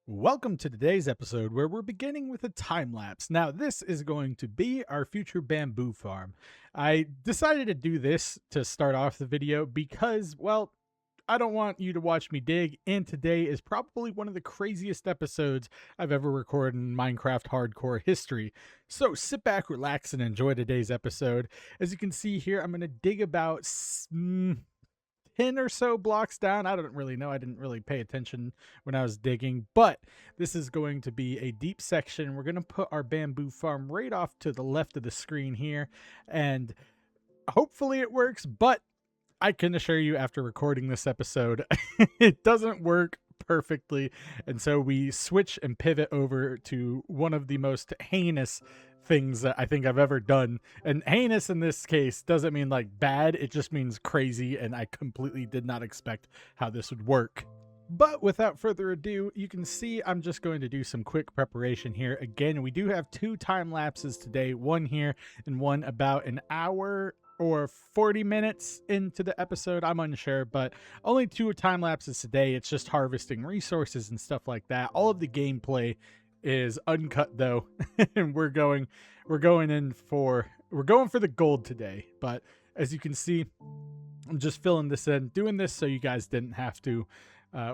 Welcome to today's episode where we're beginning with a time lapse. Now, this is going to be our future bamboo farm. I decided to do this to start off the video because, well, I don't want you to watch me dig, and today is probably one of the craziest episodes I've ever recorded in Minecraft hardcore history. So sit back, relax, and enjoy today's episode. As you can see here, I'm going to dig about 10 or so blocks down. I don't really know. I didn't really pay attention when I was digging, but this is going to be a deep section. We're going to put our bamboo farm right off to the left of the screen here, and hopefully it works, but I can assure you after recording this episode, it doesn't work perfectly. And so we switch and pivot over to one of the most heinous things that I think I've ever done. And heinous in this case doesn't mean like bad, it just means crazy, and I completely did not expect how this would work. But without further ado, you can see I'm just going to do some quick preparation here. Again, we do have two time lapses today, one here and one about an hour or 40 minutes into the episode. I'm unsure, but only two time lapses today. It's just harvesting resources and stuff like that. All of the gameplay is uncut though, and we're going for the gold today. But as you can see, I'm just filling this in, doing this so you guys didn't have to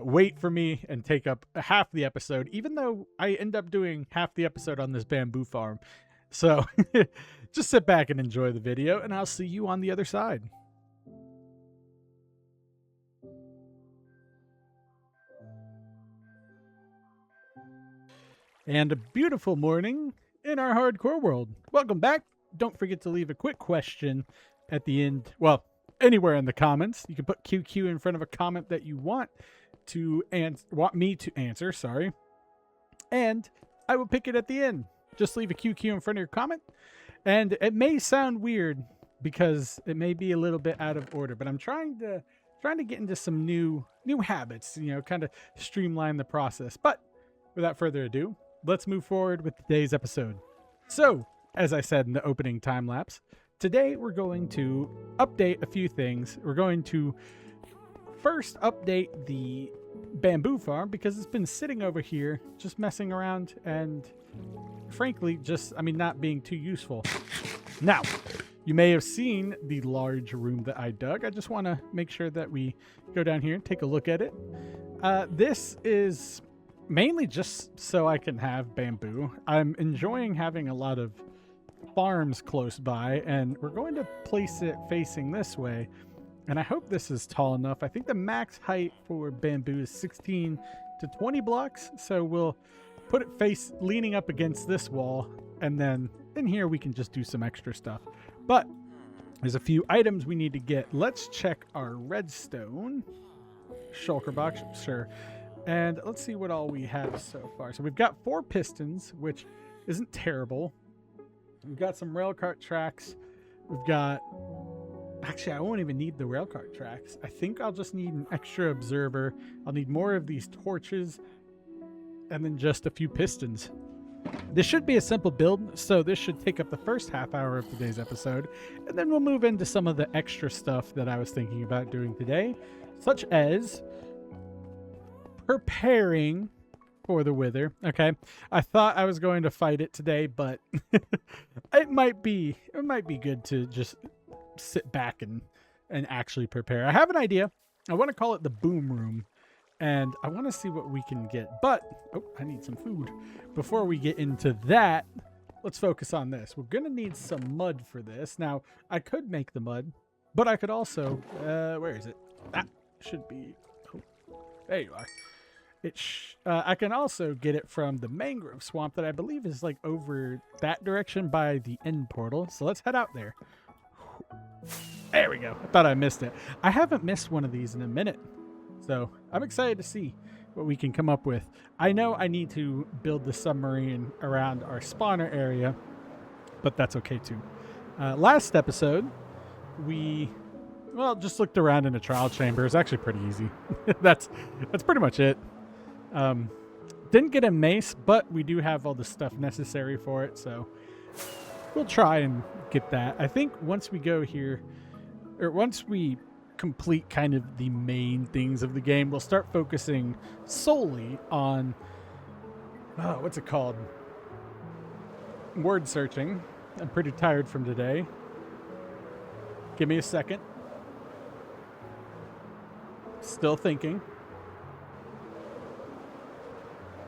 wait for me and take up half the episode, even though I end up doing half the episode on this bamboo farm. So just sit back and enjoy the video, and I'll see you on the other side. And a beautiful morning in our hardcore world. Welcome back. Don't forget to leave a quick question at the end. Well, anywhere in the comments. You can put QQ in front of a comment that you want me to answer, sorry. And I will pick it at the end. Just leave a QQ in front of your comment. And it may sound weird because it may be a little bit out of order, but I'm trying to get into some new habits, kind of streamline the process. But without further ado, let's move forward with today's episode. So, as I said in the opening time lapse, today we're going to update a few things. We're going to first update the bamboo farm because it's been sitting over here just messing around and frankly not being too useful. Now, you may have seen the large room that I dug. I just want to make sure that we go down here and take a look at it. This is mainly just so I can have bamboo. I'm enjoying having a lot of farms close by, and we're going to place it facing this way. And I hope this is tall enough. I think the max height for bamboo is 16 to 20 blocks. So we'll put it leaning up against this wall. And then in here, we can just do some extra stuff. But there's a few items we need to get. Let's check our redstone. Shulker box, sure. And let's see what all we have so far. So we've got 4 pistons, which isn't terrible. We've got some railcart tracks. We've got... Actually, I won't even need the railcart tracks. I think I'll just need an extra observer. I'll need more of these torches. And then just a few pistons. This should be a simple build, so this should take up the first half hour of today's episode. And then we'll move into some of the extra stuff that I was thinking about doing today. Such as preparing for the wither. Okay, I thought I was going to fight it today, but it might be good to just sit back and actually prepare. I have an idea. I want to call it the boom room, and I want to see what we can get. But I need some food. Before we get into that, let's focus on this. We're gonna need some mud for this. Now, I could make the mud, but I could also where is it? That should be there you are. I can also get it from the mangrove swamp that I believe is like over that direction by the end portal. So let's head out there. There we go. I thought I missed it. I haven't missed one of these in a minute. So I'm excited to see what we can come up with. I know I need to build the submarine around our spawner area, but that's okay too. Last episode, we just looked around in a trial chamber. It's actually pretty easy. That's pretty much it. Didn't get a mace, but we do have all the stuff necessary for it, so we'll try and get that. I think once we go here, or once we complete kind of the main things of the game, we'll start focusing solely on Oh, what's it called? Word searching. I'm pretty tired from today. Give me a second. Still thinking.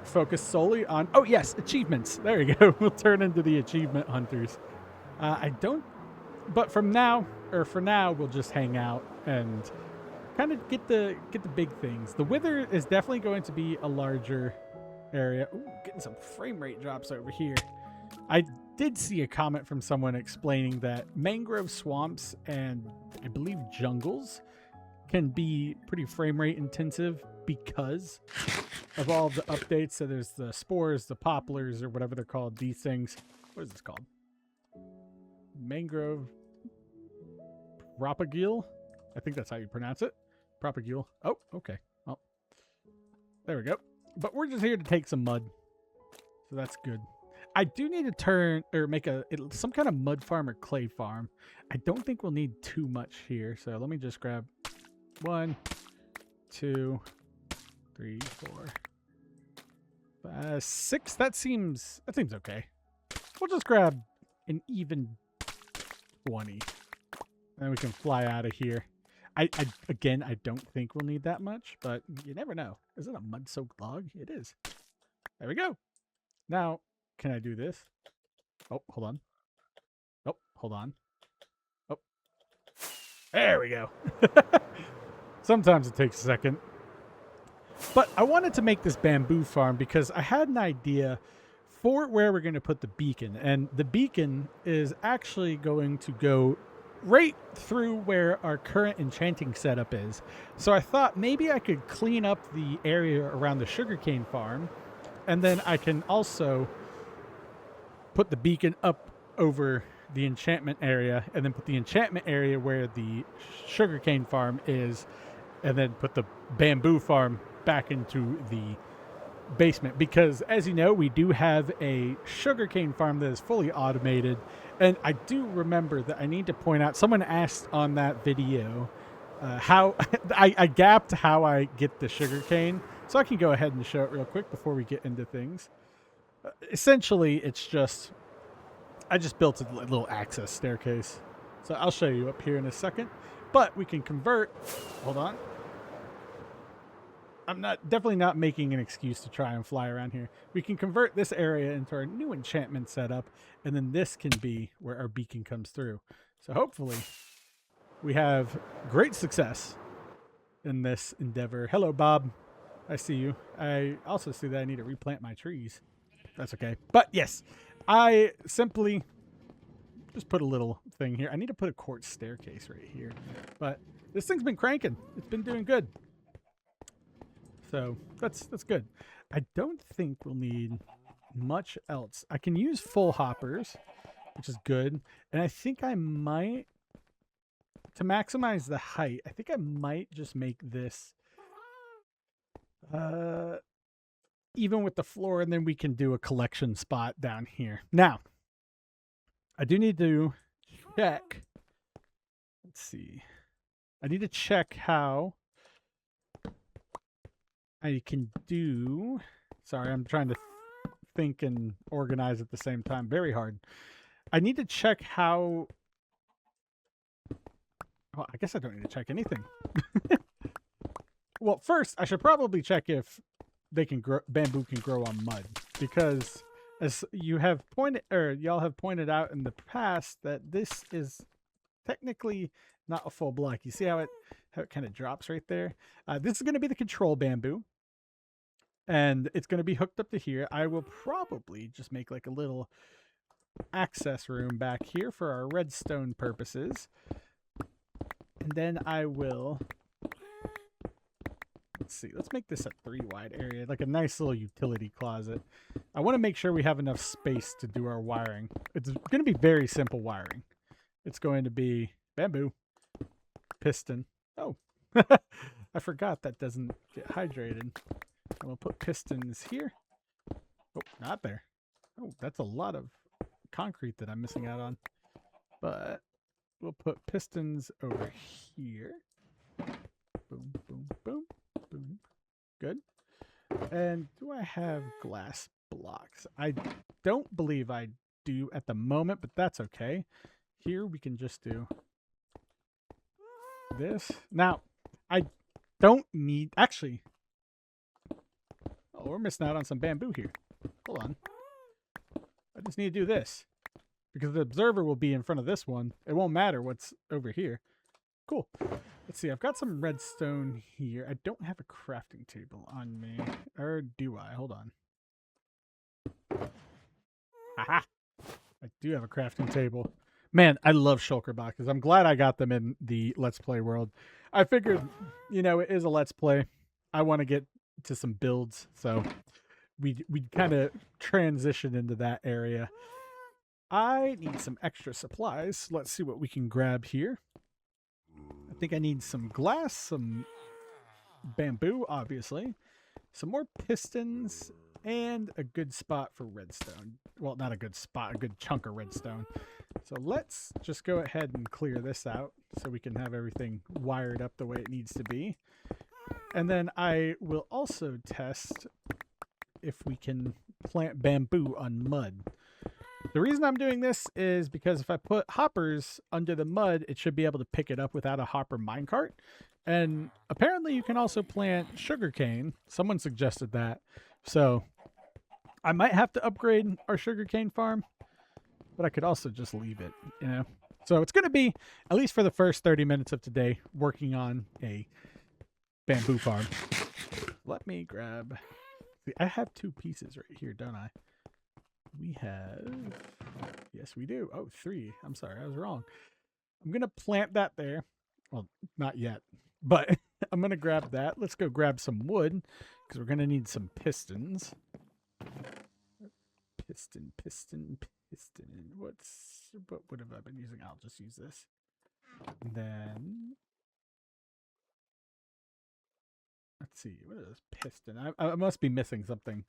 Focus solely on... Oh, yes, achievements. There you go. We'll turn into the achievement hunters. I don't... But for now, we'll just hang out and kind of get the big things. The Wither is definitely going to be a larger area. Ooh, getting some frame rate drops over here. I did see a comment from someone explaining that mangrove swamps and I believe jungles can be pretty frame rate intensive because of all the updates. So there's the spores, the poplars, or whatever they're called. These things. What is this called? Mangrove propagule. I think that's how you pronounce it. Propagule. Oh, okay. Well, there we go. But we're just here to take some mud, so that's good. I do need to turn or make some kind of mud farm or clay farm. I don't think we'll need too much here, so let me just grab 1, 2, 3, 4, 5, 6. That seems okay. We'll just grab an even 20, and we can fly out of here. Again, I don't think we'll need that much, but you never know. Is it a mud-soaked log? It is. There we go. Now, can I do this? Oh, hold on. Oh, hold on. Oh, there we go. Sometimes it takes a second. But I wanted to make this bamboo farm because I had an idea for where we're going to put the beacon. And the beacon is actually going to go right through where our current enchanting setup is. So I thought maybe I could clean up the area around the sugarcane farm, and then I can also put the beacon up over the enchantment area, and then put the enchantment area where the sugarcane farm is, and then put the bamboo farm back into the basement. Because as you know, we do have a sugarcane farm that is fully automated. And I do remember that I need to point out, someone asked on that video how I gapped how I get the sugarcane. So I can go ahead and show it real quick before we get into things. Essentially, it's just, I just built a little access staircase. So I'll show you up here in a second. But we can convert, hold on. I'm definitely not making an excuse to try and fly around here. We can convert this area into our new enchantment setup, and then this can be where our beacon comes through. So hopefully we have great success in this endeavor. Hello, Bob. I see you. I also see that I need to replant my trees. That's okay. But yes, I simply just put a little thing here. I need to put a quartz staircase right here. But this thing's been cranking. It's been doing good. So that's good. I don't think we'll need much else. I can use full hoppers, which is good. And I think I might, to maximize the height, I think I might just make this even with the floor, and then we can do a collection spot down here. Now, I do need to check. Let's see. I need to check how I can do... Sorry, I'm trying to think and organize at the same time. Very hard. I need to check how... Well, I guess I don't need to check anything. Well, first, I should probably check if they can grow, bamboo can grow on mud, because as you have pointed, or y'all have pointed out in the past, that this is technically not a full block. You see how it kind of drops right there? This is going to be the control bamboo, and it's going to be hooked up to here. I will probably just make like a little access room back here for our redstone purposes, and then I will... Let's see. Let's make this a 3 wide area, like a nice little utility closet. I want to make sure we have enough space to do our wiring. It's going to be very simple wiring. It's going to be bamboo, piston. Oh, I forgot that doesn't get hydrated. And we'll put pistons here. Oh, not there. Oh, that's a lot of concrete that I'm missing out on. But we'll put pistons over here. Boom, boom, boom. Boom. Good. And do I have glass blocks. I don't believe I do at the moment, but that's okay. Here we can just do this. Now, I don't need... Actually... Oh, we're missing out on some bamboo here. Hold on. I just need to do this. Because the observer will be in front of this one. It won't matter what's over here. Cool. Let's see. I've got some redstone here. I don't have a crafting table on me. Or do I? Hold on. Aha! I do have a crafting table. Man, I love shulker boxes. I'm glad I got them in the Let's Play world. I figured, you know, it is a Let's Play. I want to get to some builds, so we kind of transition into that area. I need some extra supplies. Let's see what we can grab here. I think I need some glass, some bamboo, obviously, some more pistons, and a good spot for redstone. Well, not a good spot, a good chunk of redstone. So let's just go ahead and clear this out so we can have everything wired up the way it needs to be. And then I will also test if we can plant bamboo on mud. The reason I'm doing this is because if I put hoppers under the mud, it should be able to pick it up without a hopper minecart. And apparently you can also plant sugarcane. Someone suggested that. So I might have to upgrade our sugarcane farm, but I could also just leave it, you know. So it's going to be, at least for the first 30 minutes of today, working on a bamboo farm. Let me grab... See, I have 2 pieces right here, don't I? We have... Yes, we do. Oh, 3. I'm sorry, I was wrong. I'm going to plant that there. Well, not yet, but I'm going to grab that. Let's go grab some wood, because we're going to need some pistons. Piston. What wood have I been using? I'll just use this. And then... Let's see. What is this piston? I must be missing something.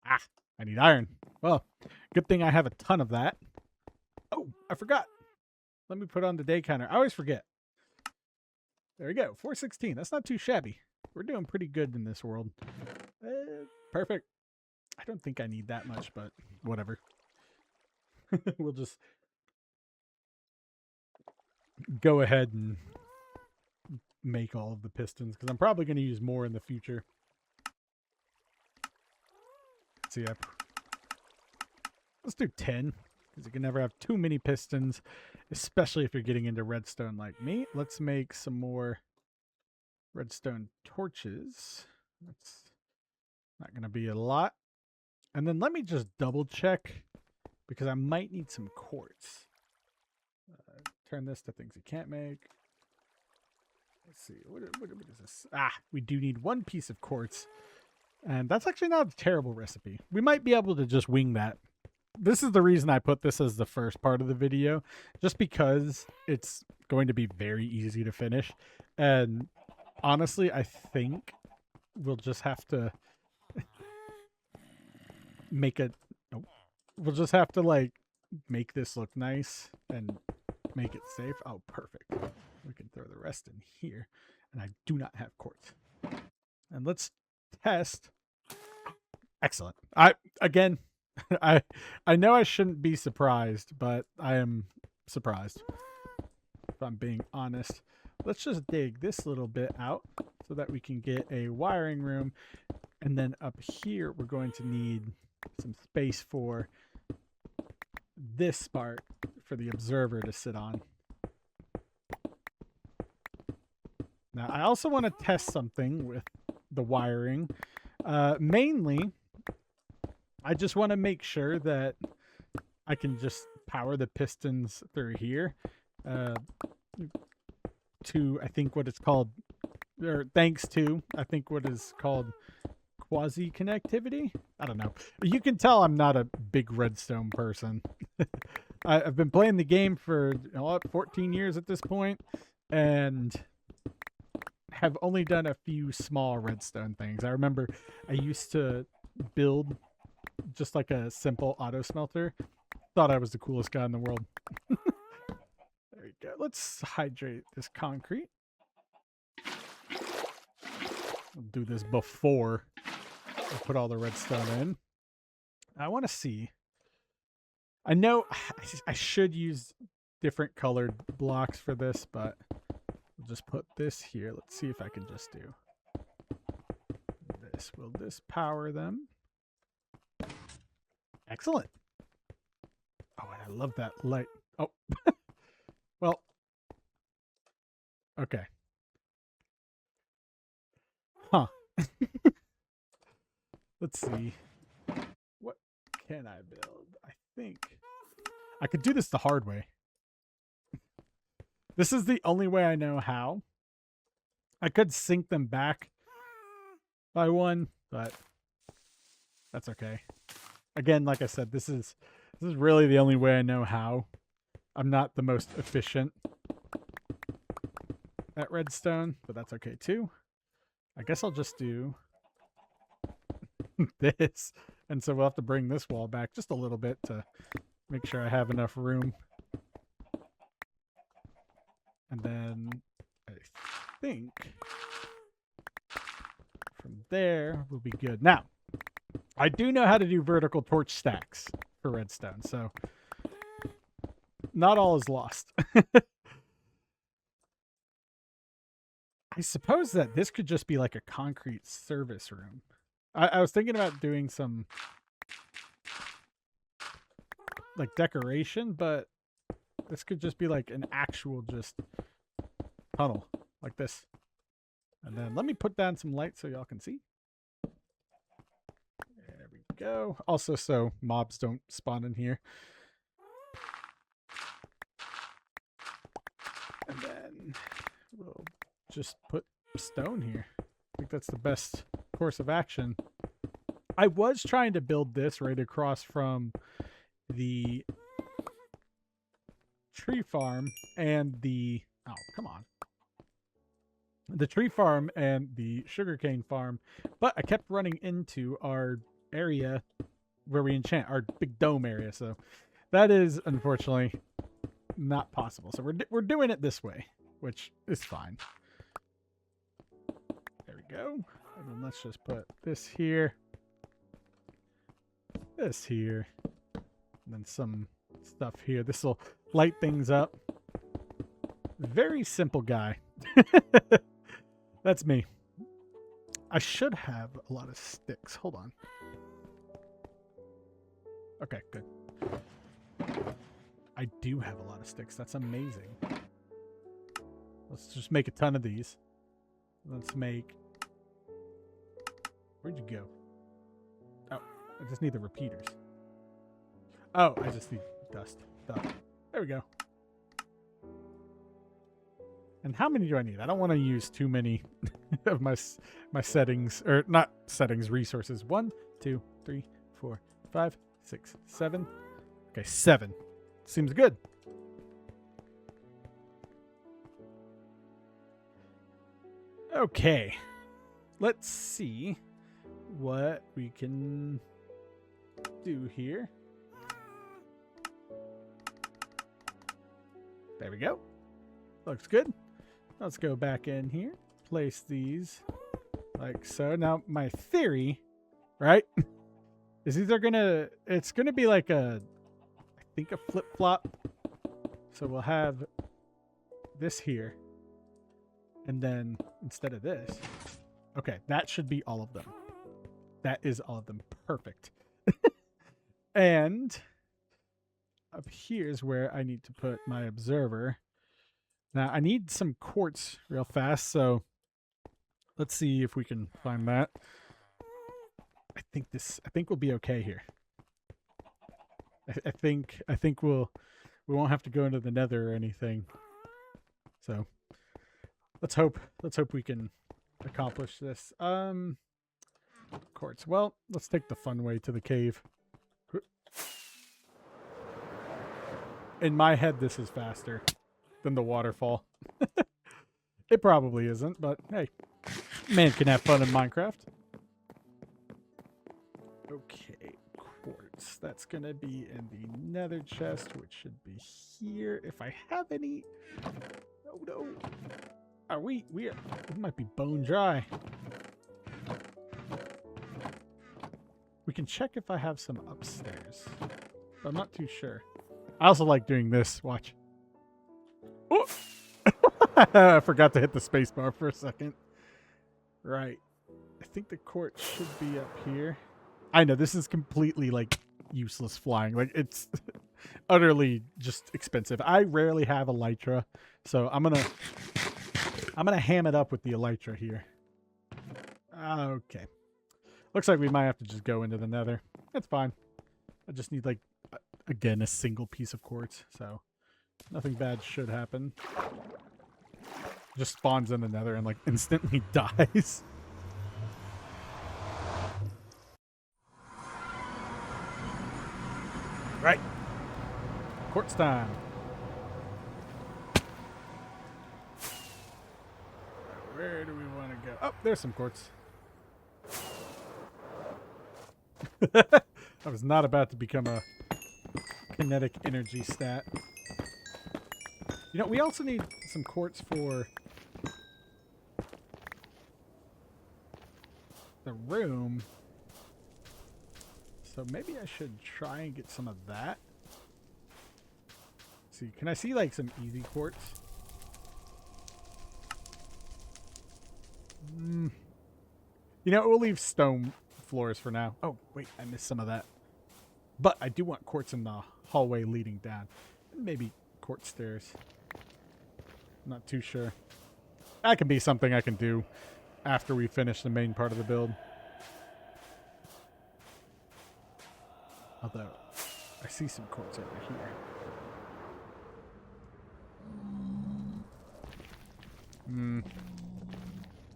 Ah, I need iron. Well, good thing I have a ton of that. Oh, I forgot. Let me put on the day counter. I always forget. There we go. 416. That's not too shabby. We're doing pretty good in this world. Perfect. I don't think I need that much, but whatever. We'll just go ahead and make all of the pistons, because I'm probably going to use more in the future. Let's see. Let's do 10, because you can never have too many pistons, especially if you're getting into redstone like me. Let's make some more redstone torches. That's not going to be a lot. And then let me just double check, because I might need some quartz. Turn this to things you can't make. Let's see. What is this? Ah, we do need 1 piece of quartz. And that's actually not a terrible recipe. We might be able to just wing that. This is the reason I put this as the first part of the video, just because it's going to be very easy to finish. And honestly, I think we'll just have to make a... Nope. We'll just have to, like, make this look nice and make it safe. Oh, perfect. We can throw the rest in here. And I do not have quartz. And let's test. Excellent. I know I shouldn't be surprised, but I am surprised, if I'm being honest. Let's just dig this little bit out so that we can get a wiring room. And then up here, we're going to need some space for this part for the observer to sit on. Now, I also want to test something with the wiring. Mainly, I just want to make sure that I can just power the pistons through here to, I think, what it's called, or thanks to, I think, what is called quasi-connectivity. I don't know. You can tell I'm not a big redstone person. I've been playing the game for 14 years at this point, and have only done a few small redstone things. I remember I used to build just like a simple auto smelter. Thought I was the coolest guy in the world. There you go. Let's hydrate this concrete. I'll do this before We'll put all the redstone in. I want to see. I know I should use different colored blocks for this, but we'll just put this here. Let's see if I can just do this. Will this power them? Excellent. Oh, I love that light. Oh, well, okay. Huh. Let's see. What can I build? I think I could do this the hard way. This is the only way I know how. I could sync them back by one, but that's okay. Again, like I said, this is really the only way I know how. I'm not the most efficient at redstone, but that's okay too. I guess I'll just do this. And so we'll have to bring this wall back just a little bit to make sure I have enough room. And then I think from there we'll be good. Now, I do know how to do vertical torch stacks for redstone, so not all is lost. I suppose that this could just be like a concrete service room. I was thinking about doing some like decoration, but this could just be like an actual just tunnel like this. And then let me put down some light so y'all can see. There we go. Also, so mobs don't spawn in here. And then we'll just put stone here. I think that's the best course of action. I was trying to build this right across from the tree farm and the... Oh, come on. The tree farm and the sugarcane farm, but I kept running into our area where we enchant, our big dome area, so that is unfortunately not possible. So we're doing it this way, which is fine. There we go. And then let's just put this here, this here, and then some stuff here. This will light things up. Very simple guy. That's me. I should have a lot of sticks. Hold on. Okay, good. I do have a lot of sticks. That's amazing. Let's just make a ton of these. Let's make... Where'd you go? Oh, I just need the repeaters. Oh, I just need dust. Duh. There we go. And how many do I need? I don't want to use too many of my settings, or not settings, resources. 1, 2, 3, 4, 5, 6, 7. Okay, 7. Seems good. Okay. Let's see what we can do here. There we go. Looks good. Let's go back in here. Place these like so. Now, my theory, right, is these are gonna... It's gonna be like a... I think a flip-flop. So we'll have this here. And then instead of this... Okay, that should be all of them. That is all of them. Perfect. And up here is where I need to put my observer. Now, I need some quartz real fast, so let's see if we can find that. I think we'll be okay here. I think we won't have to go into the nether or anything. So let's hope we can accomplish this. Quartz. Well, let's take the fun way to the cave. In my head, this is faster than the waterfall. It probably isn't, but hey, man can have fun in Minecraft. Okay, quartz. That's gonna be in the nether chest, which should be here. If I have any... Oh no. Are we... It might be bone dry. We can check if I have some upstairs. But I'm not too sure. I also like doing this. Watch. Oh! I forgot to hit the space bar for a second. Right. I think the court should be up here. I know, this is completely, like, useless flying. Like, it's utterly just expensive. I rarely have elytra, so I'm gonna ham it up with the elytra here. Okay. Looks like we might have to just go into the nether. That's fine. I just need, like, again, a single piece of quartz, so nothing bad should happen. Just spawns in the nether and, like, instantly dies. Right. Quartz time. Where do we want to go? Oh, there's some quartz. I was not about to become a kinetic energy stat. You know, we also need some quartz for the room. So maybe I should try and get some of that. Let's see, can I see like some easy quartz? You know, we'll leave stone floors for now. Oh, wait, I missed some of that. But I do want quartz in the hallway leading down. Maybe quartz stairs. Not too sure. That can be something I can do after we finish the main part of the build. Although, I see some quartz over here.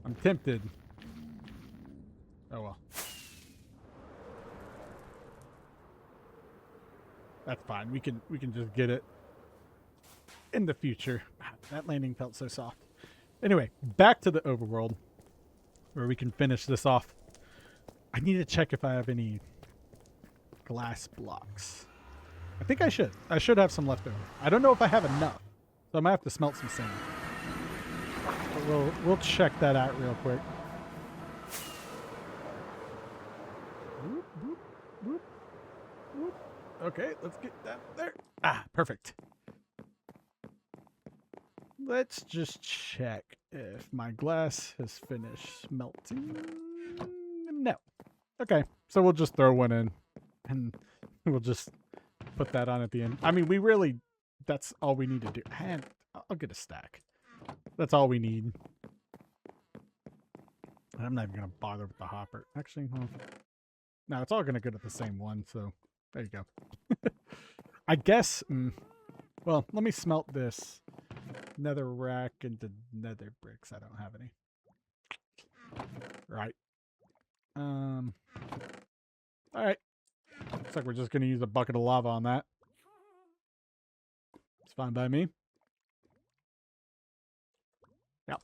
I'm tempted. Oh well. That's fine. We can just get it in the future. That landing felt so soft. Anyway, back to the overworld where we can finish this off. I need to check if I have any glass blocks. I think I should. I should have some left over. I don't know if I have enough, so I might have to smelt some sand. But we'll check that out real quick. Whoop, whoop, whoop, whoop. Okay, let's get that there. Ah, perfect. Let's just check if my glass has finished melting. No. Okay, so we'll just throw one in and we'll just put that on at the end. I mean, we really, that's all we need to do. And I'll get a stack. That's all we need. I'm not even going to bother with the hopper. Actually, well, no, it's all going to go to the same one, so there you go. I guess, well, let me smelt this nether rack into nether bricks. I don't have any. Right. Alright. Looks like we're just going to use a bucket of lava on that. It's fine by me. Yep.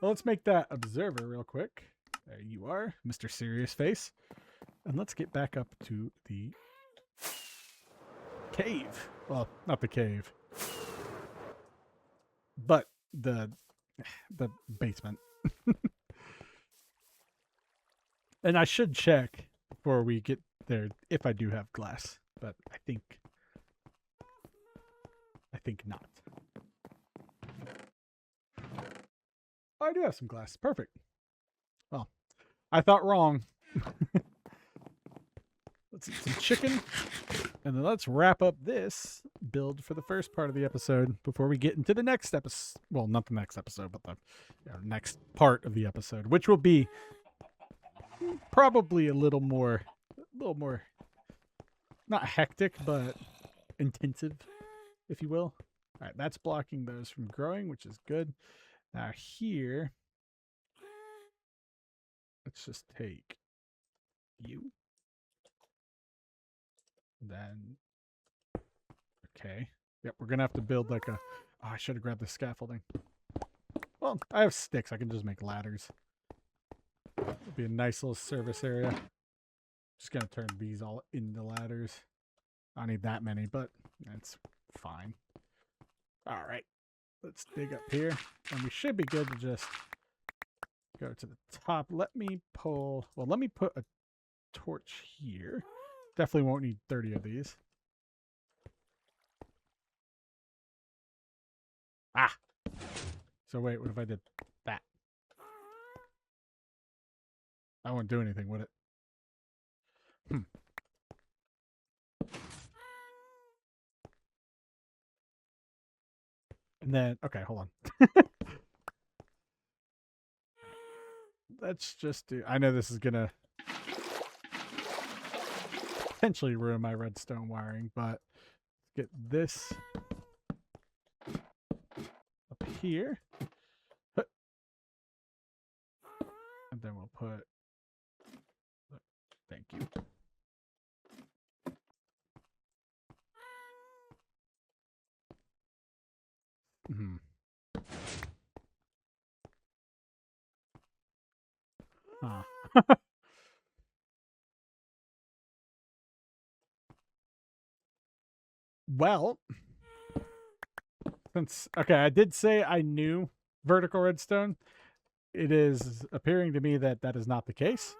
Well, let's make that observer real quick. There you are, Mr. Serious Face. And let's get back up to the cave. Well, not the cave, but the basement. And I should check before we get there if I do have glass, but I think not. Oh, I do have some glass. Perfect. Well, I thought wrong. Let's eat some chicken. And then let's wrap up this build for the first part of the episode before we get into the next episode. Well, not the next episode, but the next part of the episode, which will be probably a little more, not hectic, but intensive, if you will. All right, that's blocking those from growing, which is good. Now here, let's just take you. Then, okay. Yep, we're going to have to build like a... Oh, I should have grabbed the scaffolding. Well, I have sticks. I can just make ladders. It'll be a nice little service area. Just going to turn these all into ladders. I don't need that many, but that's fine. All right. Let's dig up here. And we should be good to just go to the top. Let me pull... Well, let me put a torch here. Definitely won't need 30 of these. Ah! So wait, what if I did that? I won't do anything with it. And then, okay, hold on. Let's just do, I know this is going to potentially ruin my redstone wiring, but let's get this up here. And then we'll put, thank you. Mm-hmm. Huh. Well, since, okay, I did say I knew vertical redstone. It is appearing to me that that is not the case.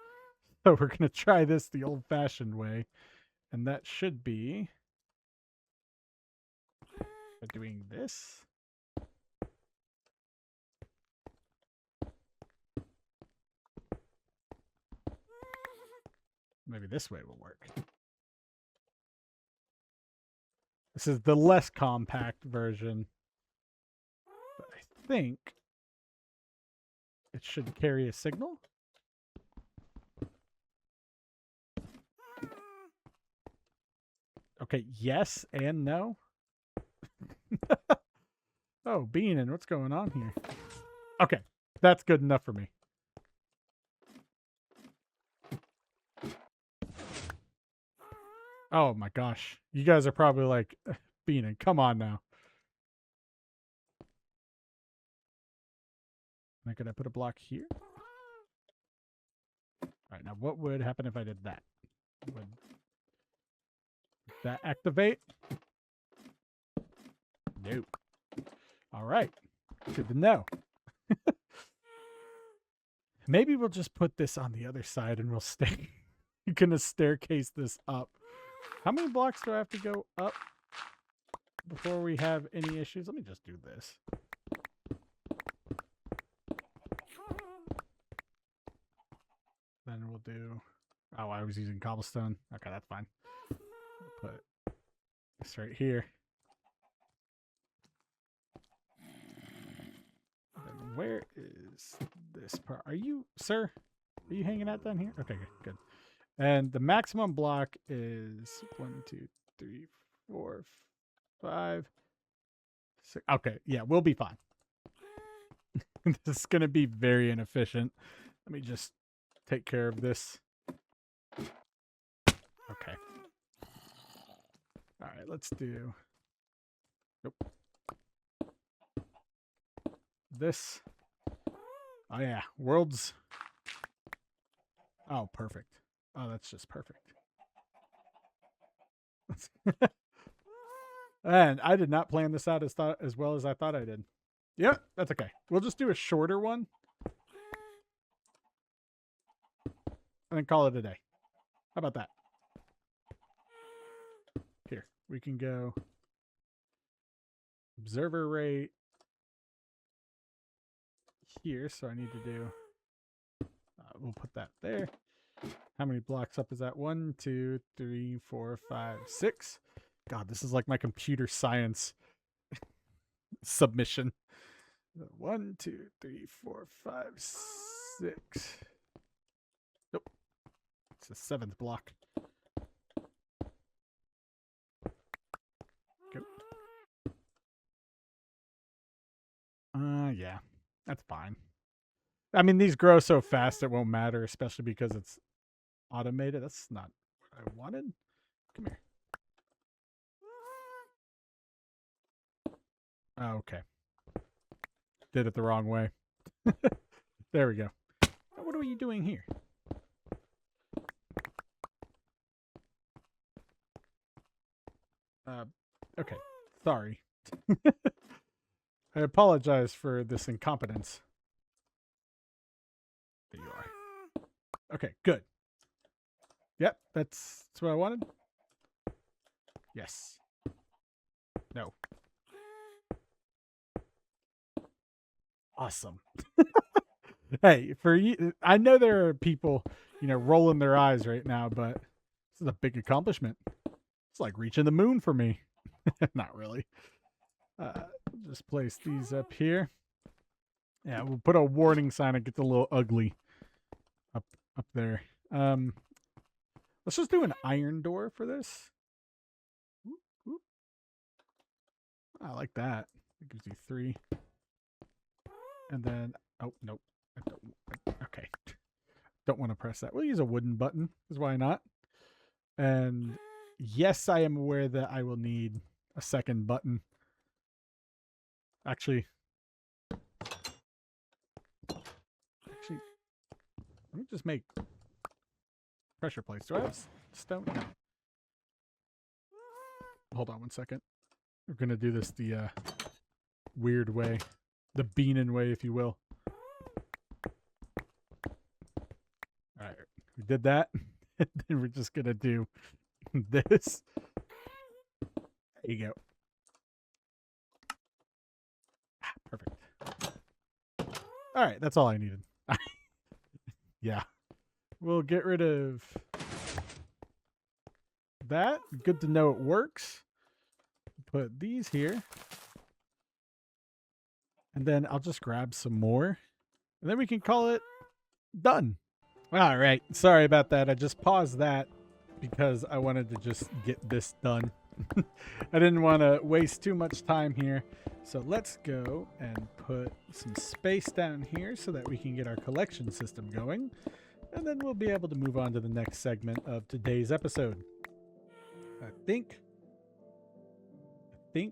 So we're going to try this the old-fashioned way. And that should be by doing this. Maybe this way will work. This is the less compact version. But I think it should carry a signal. Okay, yes and no. Oh, Beanin', what's going on here? Okay, that's good enough for me. Oh my gosh. You guys are probably like, Beanin', come on now. Now, could I put a block here? All right, now what would happen if I did that? Would that activate? Nope. All right. Good to know. Maybe we'll just put this on the other side and we'll stay. You're going to staircase this up. How many blocks do I have to go up before we have any issues? Let me just do this. Then we'll do... Oh, I was using cobblestone. Okay, that's fine. I'll put this right here. Then where is this part? Are you, sir? Are you hanging out down here? Okay, good. And the maximum block is 1, 2, 3, 4, 5, 6. Okay, yeah, we'll be fine. This is going to be very inefficient. Let me just take care of this. Okay. All right, let's do... Nope. This. Oh, yeah. Worlds. Oh, perfect. Oh, that's just perfect. And I did not plan this out as well as I thought I did. Yeah, that's okay. We'll just do a shorter one. And then call it a day. How about that? Here, we can go observer rate here. So I need to do, we'll put that there. How many blocks up is that? 1, 2, 3, 4, 5, 6. God, this is like my computer science submission. 1, 2, 3, 4, 5, 6. Nope. It's the 7th block. Go. Yeah. That's fine. I mean, these grow so fast it won't matter, especially because it's automated. That's not what I wanted. Come here. Oh, okay. Did it the wrong way. There we go. What are you doing here? Okay. Sorry. I apologize for this incompetence. There you are. Okay, good. Yep, that's what I wanted. Yes. No. Awesome. Hey, for you, I know there are people, rolling their eyes right now, but this is a big accomplishment. It's like reaching the moon for me. Not really. Just place these up here. Yeah, we'll put a warning sign. It gets a little ugly up there. Let's just do an iron door for this. I like that. It gives you 3. And then, oh, nope. Okay. Don't want to press that. We'll use a wooden button, because why not? And yes, I am aware that I will need a second button. Actually, let me just make pressure plates. Do I have stone? No. Hold on one second. We're going to do this the weird way. The Beanin way, if you will. Alright, we did that. And then we're just going to do this. There you go. Perfect. Alright, that's all I needed. Yeah. We'll get rid of that. Good to know it works. Put these here. And then I'll just grab some more. And then we can call it done. All right. Sorry about that. I just paused that because I wanted to just get this done. I didn't want to waste too much time here. So let's go and put some space down here so that we can get our collection system going. And then we'll be able to move on to the next segment of today's episode. I think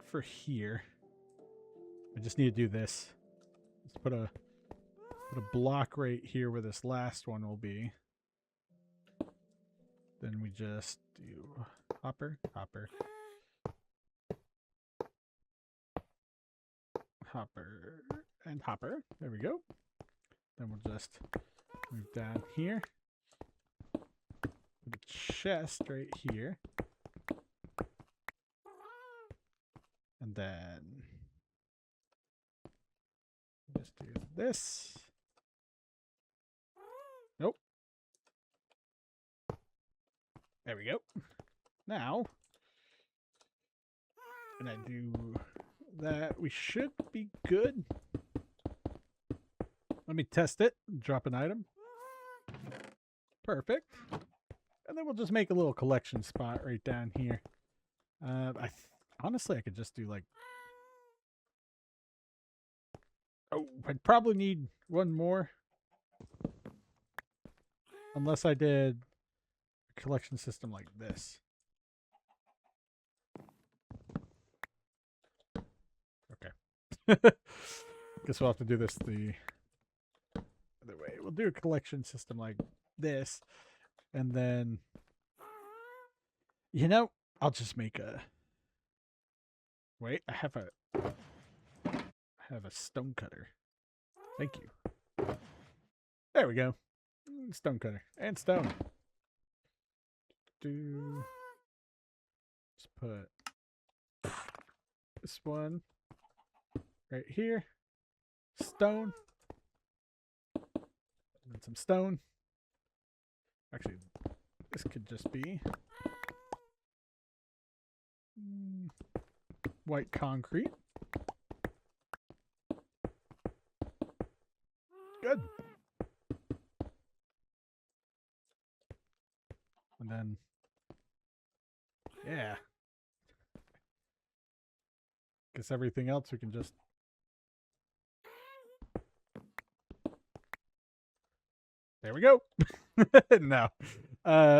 for here, I just need to do this. Let's put a block right here where this last one will be. Then we just do hopper, hopper, hopper, and hopper. There we go. Then we'll just move down here. Put a chest right here. And then just do this. Nope. There we go. Now, and I do that. We should be good. Let me test it. Drop an item. Perfect. And then we'll just make a little collection spot right down here. Honestly, I could just do like... Oh, I'd probably need one more. Unless I did a collection system like this. Okay. Guess we'll have to do this the other way. We'll do a collection system like this. And then... I'll just make a... Wait, I have a stone cutter. Thank you. There we go. Stone cutter and stone. Just put this one right here. Stone. And then some stone. Actually, this could just be white concrete. Good. And then, yeah. Guess everything else we can just... There we go. No.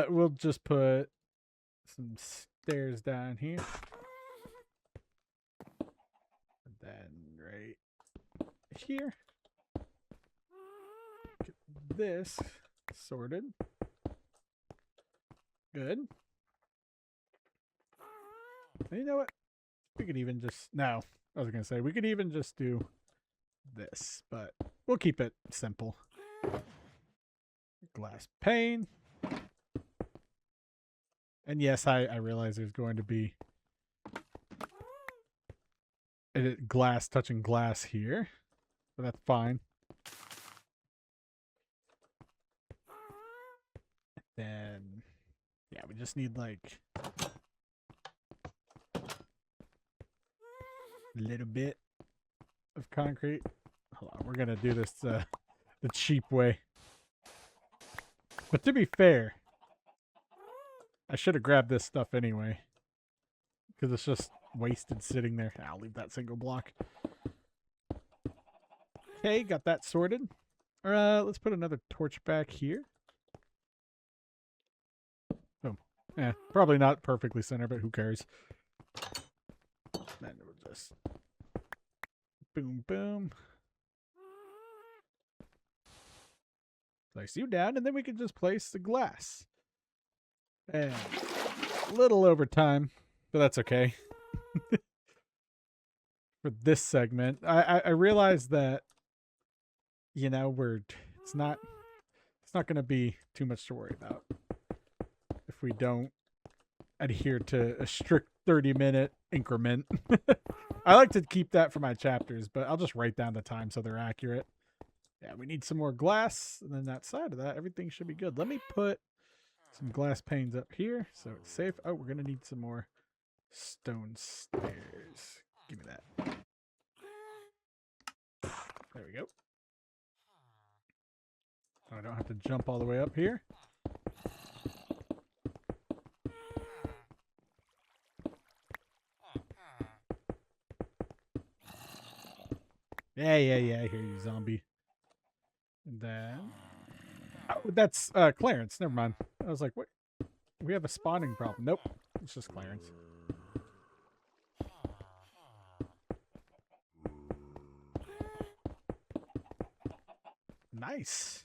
We'll just put some stairs down here. And then right here. Get this sorted. Good. And you know what? We could even just... No. I was going to say, we could even just do this. But we'll keep it simple. Glass pane. And yes, I realize there's going to be glass touching glass here, but that's fine. Then, yeah, we just need like a little bit of concrete. Hold on, we're gonna do this the cheap way. But to be fair, I should have grabbed this stuff anyway, because it's just wasted sitting there. I'll leave that single block. Okay, got that sorted. Let's put another torch back here. Boom. Yeah, probably not perfectly center, but who cares? Then we'll just boom, boom. Place you down, and then we can just place the glass. And a little over time, but that's okay. For this segment, I realize that, you know, it's not going to be too much to worry about if we don't adhere to a strict 30-minute increment. I like to keep that for my chapters, but I'll just write down the time so they're accurate. Yeah, we need some more glass, and then that side of that, everything should be good. Let me put some glass panes up here so it's safe. Oh, we're going to need some more stone stairs. Give me that. There we go. So I don't have to jump all the way up here. Yeah, I hear you, zombie. And then... Oh, that's Clarence. Never mind. I was like, what? We have a spawning problem. Nope. It's just Clarence. Nice.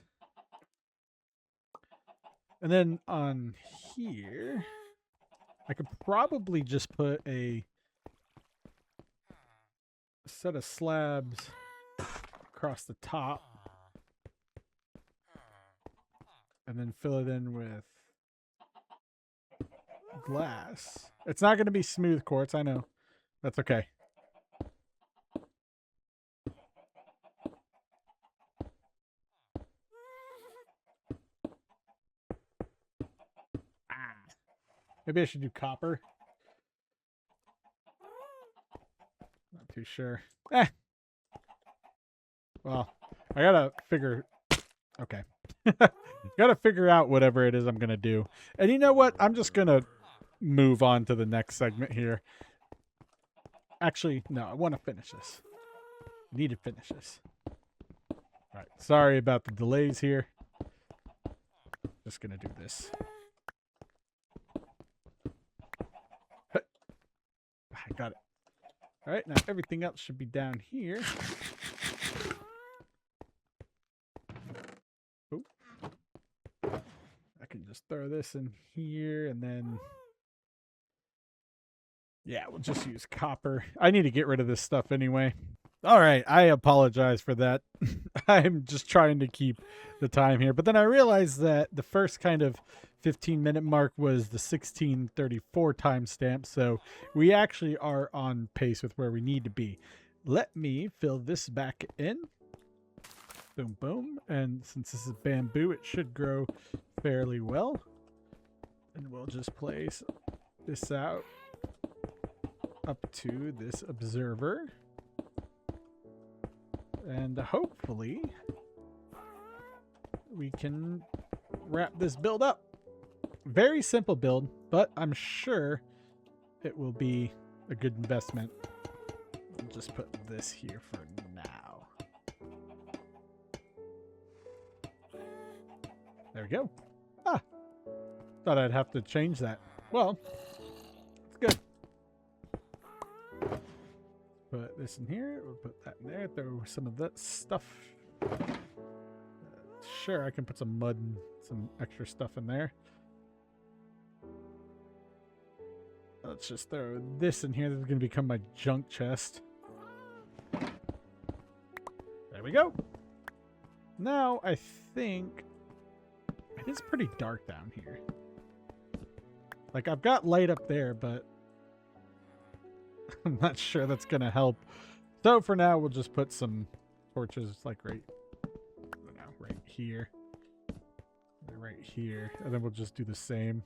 And then on here, I could probably just put a set of slabs across the top and then fill it in with glass. It's not going to be smooth quartz, I know. That's okay. Maybe I should do copper. Not too sure. Well, I gotta figure... Okay. Gotta figure out whatever it is I'm gonna do. And you know what? I'm just gonna move on to the next segment here. Actually, no, I want to finish this. I need to finish this. Alright, sorry about the delays here. Just gonna do this. I got it. Alright, now everything else should be down here. Oh. I can just throw this in here and then... Yeah, we'll just use copper. I need to get rid of this stuff anyway. Alright, I apologize for that. I'm just trying to keep the time here. But then I realized that the first kind of 15-minute mark was the 16:34 timestamp. So we actually are on pace with where we need to be. Let me fill this back in. Boom, boom. And since this is bamboo, it should grow fairly well. And we'll just place this out up to this observer. And hopefully we can wrap this build up. Very simple build, but I'm sure it will be a good investment. I'll just put this here for now. There we go. Ah, thought I'd have to change that. Well, it's good. Put this in here. We'll put that in there. Throw some of that stuff. Sure, I can put some mud and some extra stuff in there. Let's just throw this in here. This is going to become my junk chest. There we go. Now, I think it is pretty dark down here. Like, I've got light up there, but I'm not sure that's going to help. So for now, we'll just put some torches like right here. Right here. And then we'll just do the same.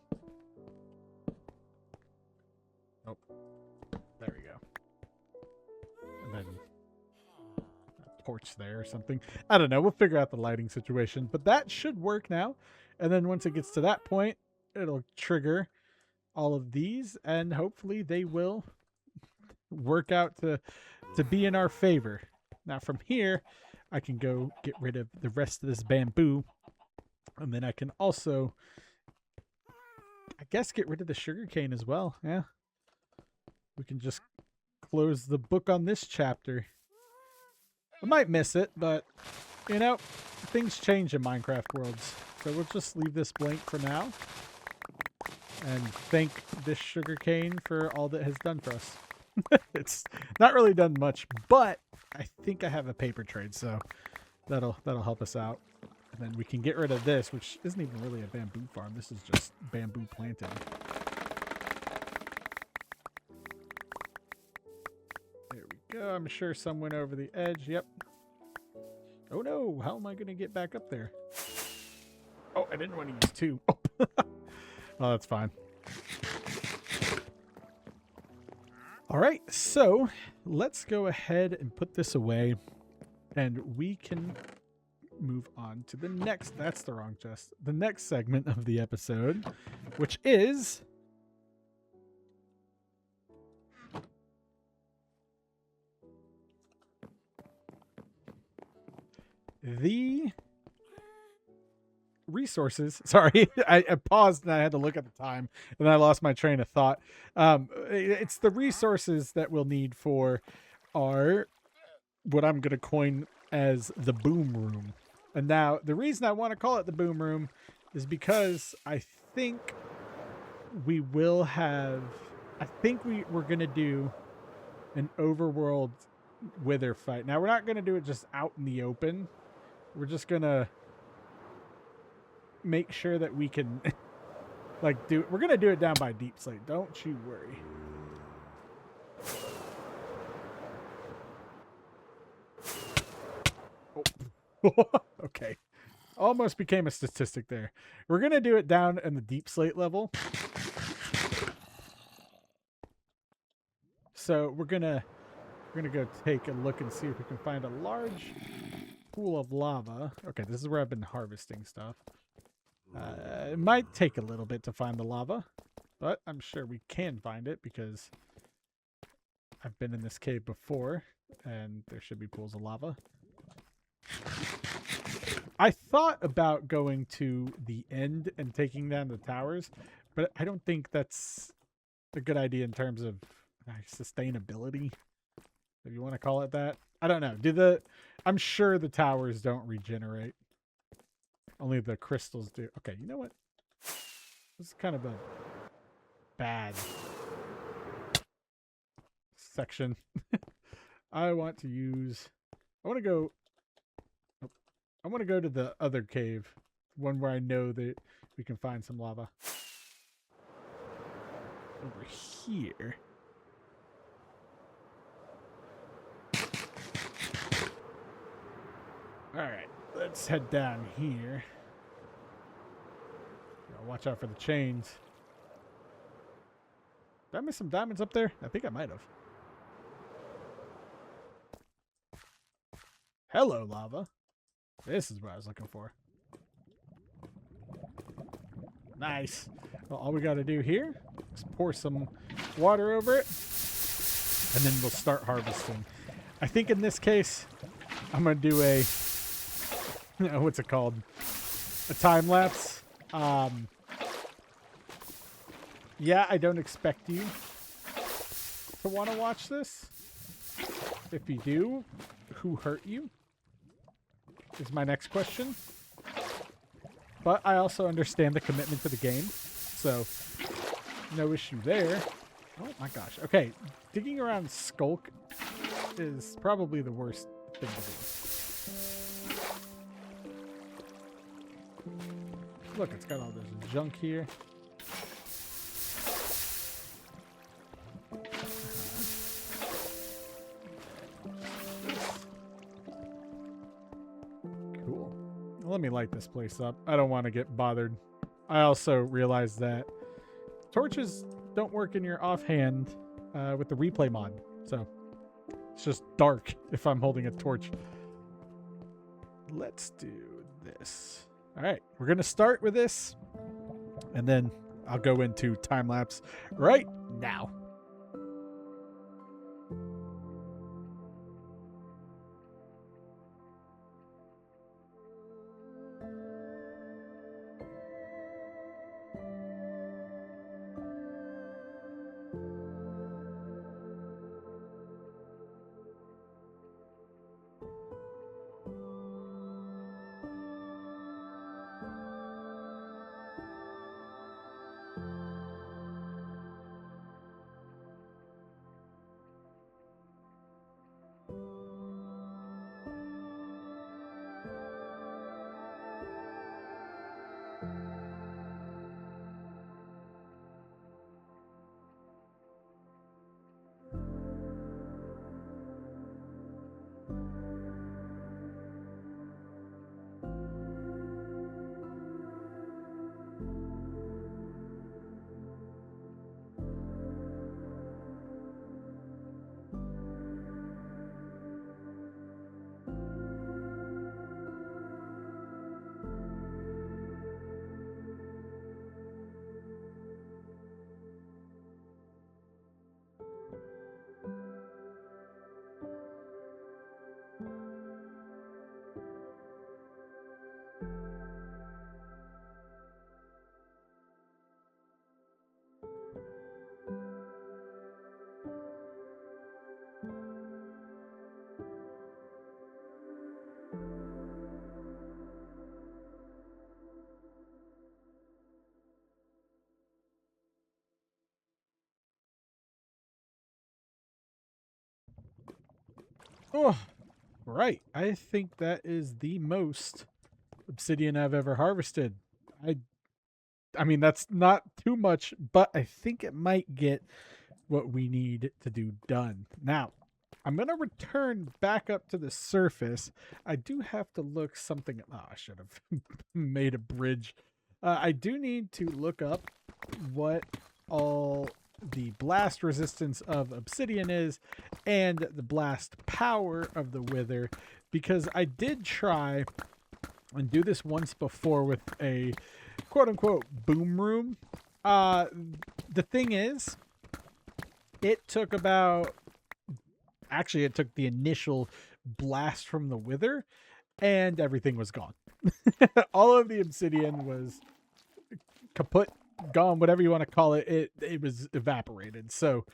Oh, there we go. And then a torch there or something. I don't know. We'll figure out the lighting situation. But that should work now. And then once it gets to that point, it'll trigger all of these. And hopefully they will work out to be in our favor. Now from here, I can go get rid of the rest of this bamboo. And then I can also, I guess, get rid of the sugarcane as well. Yeah. We can just close the book on this chapter. I might miss it, but, you know, things change in Minecraft worlds. So we'll just leave this blank for now. And thank this sugarcane for all that has done for us. It's not really done much, but I think I have a paper trade, so that'll help us out. And then we can get rid of this, which isn't even really a bamboo farm. This is just bamboo planting. There we go. I'm sure some went over the edge. Yep. Oh no, how am I going to get back up there? Oh, I didn't want to use two. Oh, well, that's fine. All right, so let's go ahead and put this away, and we can move on to the next. That's the wrong chest. The next segment of the episode, which is the resources. Sorry, I paused and I had to look at the time and I lost my train of thought. It's the resources that we'll need for our, what I'm going to coin as the boom room. And now the reason I want to call it the boom room is because I think we will have, we're going to do an overworld wither fight. Now we're not going to do it just out in the open. We're just going to make sure that we can like we're gonna do it down by deep slate, don't you worry. Oh. Okay, almost became a statistic there. We're gonna do it down in the deep slate level, so we're gonna go take a look and see if we can find a large pool of lava. Okay, this is where I've been harvesting stuff. It might take a little bit to find the lava, but I'm sure we can find it because I've been in this cave before and there should be pools of lava. I thought about going to the end and taking down the towers, but I don't think that's a good idea in terms of sustainability, if you want to call it that. I don't know. I'm sure the towers don't regenerate. Only the crystals do. Okay, you know what? This is kind of a bad section. I want to go to the other cave. One where I know that we can find some lava. Over here. Alright, let's head down here. Watch out for the chains. Did I miss some diamonds up there? I think I might have. Hello, lava. This is what I was looking for. Nice. Well, all we got to do here is pour some water over it, and then we'll start harvesting. I think in this case, I'm going to do a, what's it called? A time lapse. Yeah, I don't expect you to want to watch this. If you do, who hurt you? Is my next question. But I also understand the commitment to the game, so no issue there. Oh my gosh. Okay, digging around Skulk is probably the worst thing to do. Look, it's got all this junk here. me light this place up. I don't want to get bothered. I also realized that torches don't work in your offhand with the replay mod. So it's just dark if I'm holding a torch. Let's do this. All right, we're going to start with this, and then I'll go into time lapse right now. Oh, right. I think that is the most obsidian I've ever harvested. I mean, that's not too much, but I think it might get what we need to do done. Now, I'm going to return back up to the surface. I do have to look something. Oh, I should have made a bridge. I do need to look up what all the blast resistance of obsidian is and the blast power of the wither, because I did try and do this once before with a quote-unquote boom room. The thing is, it took about, actually it took the initial blast from the wither and everything was gone. All of the obsidian was kaput, gone, whatever you want to call it. It was evaporated. So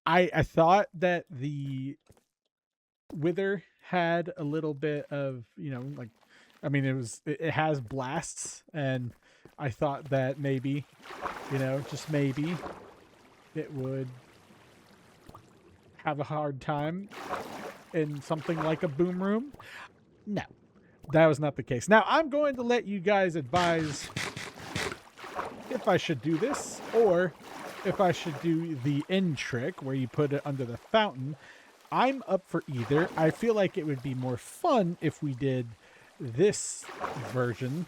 I thought that the wither had a little bit of, like, I mean, it has blasts, and I thought that maybe, just maybe it would have a hard time in something like a boom room. No, that was not the case. Now I'm going to let you guys advise if I should do this, or if I should do the end trick where you put it under the fountain. I'm up for either. I feel like it would be more fun if we did this version.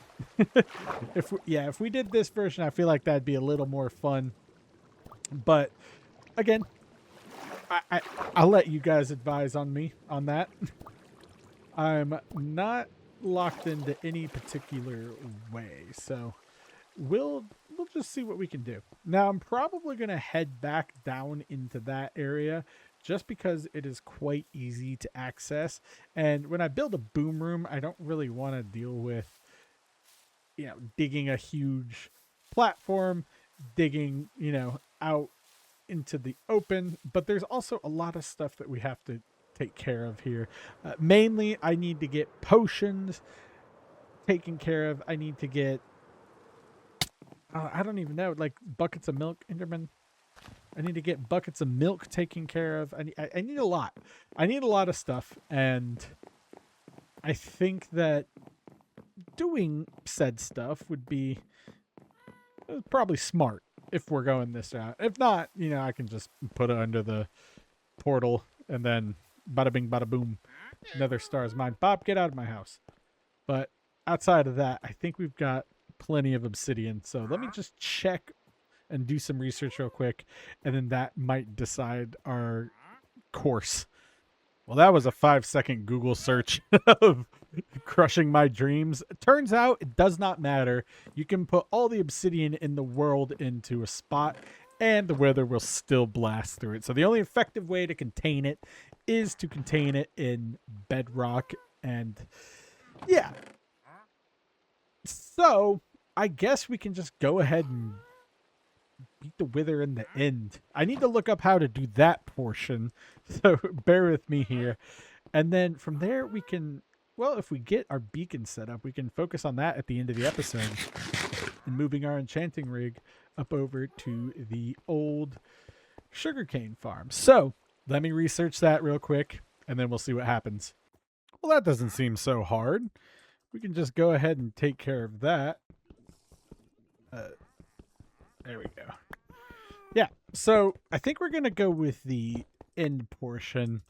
If we did this version, I feel like that'd be a little more fun. But again, I'll let you guys advise on me on that. I'm not locked into any particular way, so we'll just see what we can do. Now, I'm probably going to head back down into that area just because it is quite easy to access. And when I build a boom room, I don't really want to deal with, digging a huge platform, digging, out into the open. But there's also a lot of stuff that we have to take care of here. Mainly, I need to get potions taken care of. I need to get, I don't even know, like buckets of milk, Enderman. I need to get buckets of milk taken care of. I need a lot. I need a lot of stuff. And I think that doing said stuff would be probably smart if we're going this route. If not, I can just put it under the portal and then bada bing, bada boom. Another star is mine. Bob, get out of my house. But outside of that, I think we've got plenty of obsidian. So let me just check and do some research real quick, and then that might decide our course. Well, that was a 5-second Google search of crushing my dreams. It turns out it does not matter. You can put all the obsidian in the world into a spot, and the weather will still blast through it. So the only effective way to contain it is to contain it in bedrock. And yeah. So I guess we can just go ahead and beat the wither in the end. I need to look up how to do that portion, so bear with me here. And then from there we can, well, if we get our beacon set up, we can focus on that at the end of the episode and moving our enchanting rig up over to the old sugarcane farm. So let me research that real quick, and then we'll see what happens. Well, that doesn't seem so hard. We can just go ahead and take care of that. There we go. Yeah, so I think we're going to go with the end portion.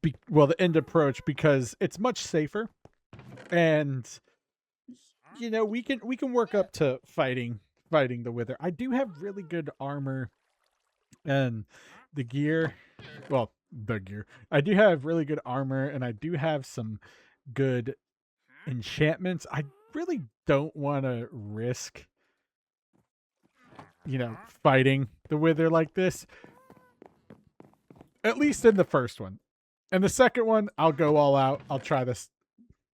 The end approach, because it's much safer. And, you know, we can work up to fighting the wither. I do have really good armor and the gear. Well, the gear. I do have really good armor, and I do have some good enchantments. I really don't want to risk, you know, fighting the wither like this. At least in the first one. And the second one, I'll go all out. I'll try this.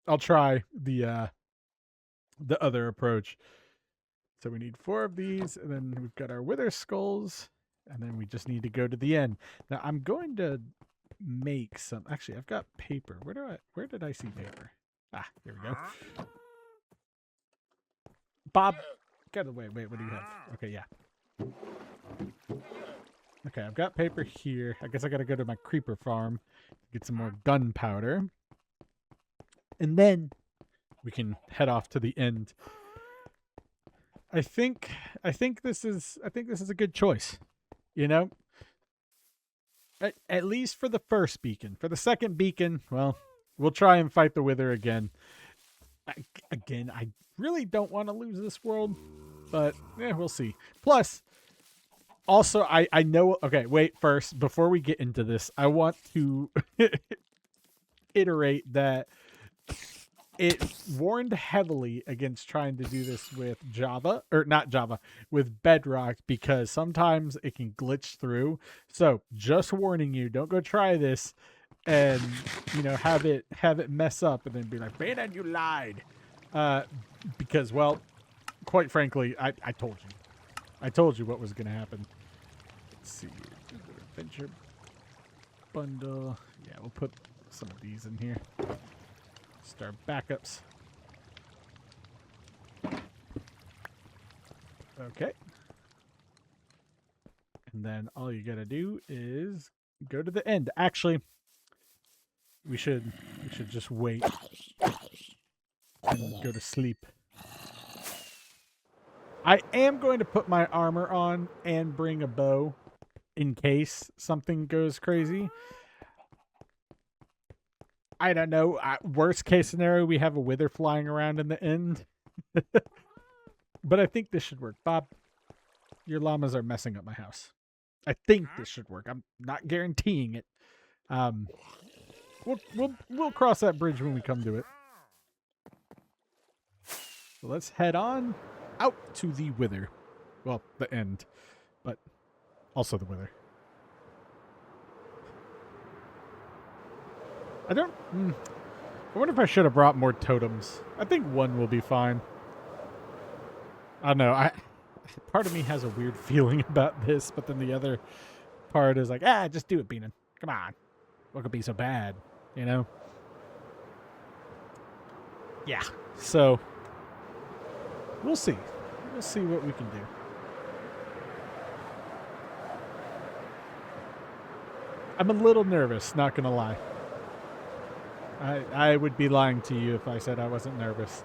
I'll try the other approach. So we need 4 of these, and then we've got our wither skulls, and then we just need to go to the end. Now I'm going to make some. Actually, I've got paper. Where did I see paper? Ah, here we go. Bob, get away. Wait, what do you have? Okay, yeah. Okay, I've got paper here. I guess I gotta go to my creeper farm, get some more gunpowder, and then we can head off to the end. I think this is a good choice. You know, at least for the first beacon. For the second beacon, well, we'll try and fight the wither again. I really don't want to lose this world, but we'll see. Plus, also, I know... Okay, wait, first, before we get into this, I want to iterate that it warned heavily against trying to do this with Java, or not Java, with Bedrock, because sometimes it can glitch through. So, just warning you, don't go try this and, you know, have it mess up and then be like, Baden, you lied. Because, well, quite frankly, I told you. I told you what was going to happen. Let's see. Adventure bundle. Yeah, we'll put some of these in here. Start backups. Okay. And then all you got to do is go to the end. Actually, we should just wait and go to sleep. I am going to put my armor on and bring a bow in case something goes crazy. I don't know. Worst case scenario, we have a wither flying around in the end. But I think this should work. Bob, your llamas are messing up my house. I think this should work. I'm not guaranteeing it. We'll cross that bridge when we come to it. So let's head on out to the wither. Well, the end, but also the wither. I wonder if I should have brought more totems. I think one will be fine. I don't know. Part of me has a weird feeling about this, but then the other part is like, just do it, Beanon. Come on. What could be so bad, you know? Yeah. So we'll see. We'll see what we can do. I'm a little nervous, not gonna lie. I would be lying to you if I said I wasn't nervous.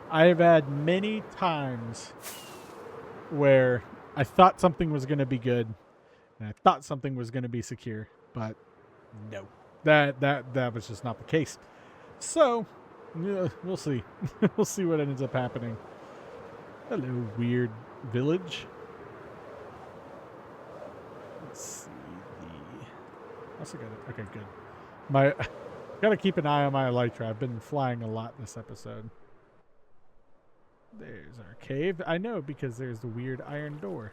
I have had many times where I thought something was going to be good, and I thought something was going to be secure, but no, that was just not the case. So Yeah, we'll see. We'll see what ends up happening. Hello, weird village. Let's see the. Also got it. Okay, good. My gotta keep an eye on my elytra. I've been flying a lot this episode. There's our cave. I know because there's the weird iron door.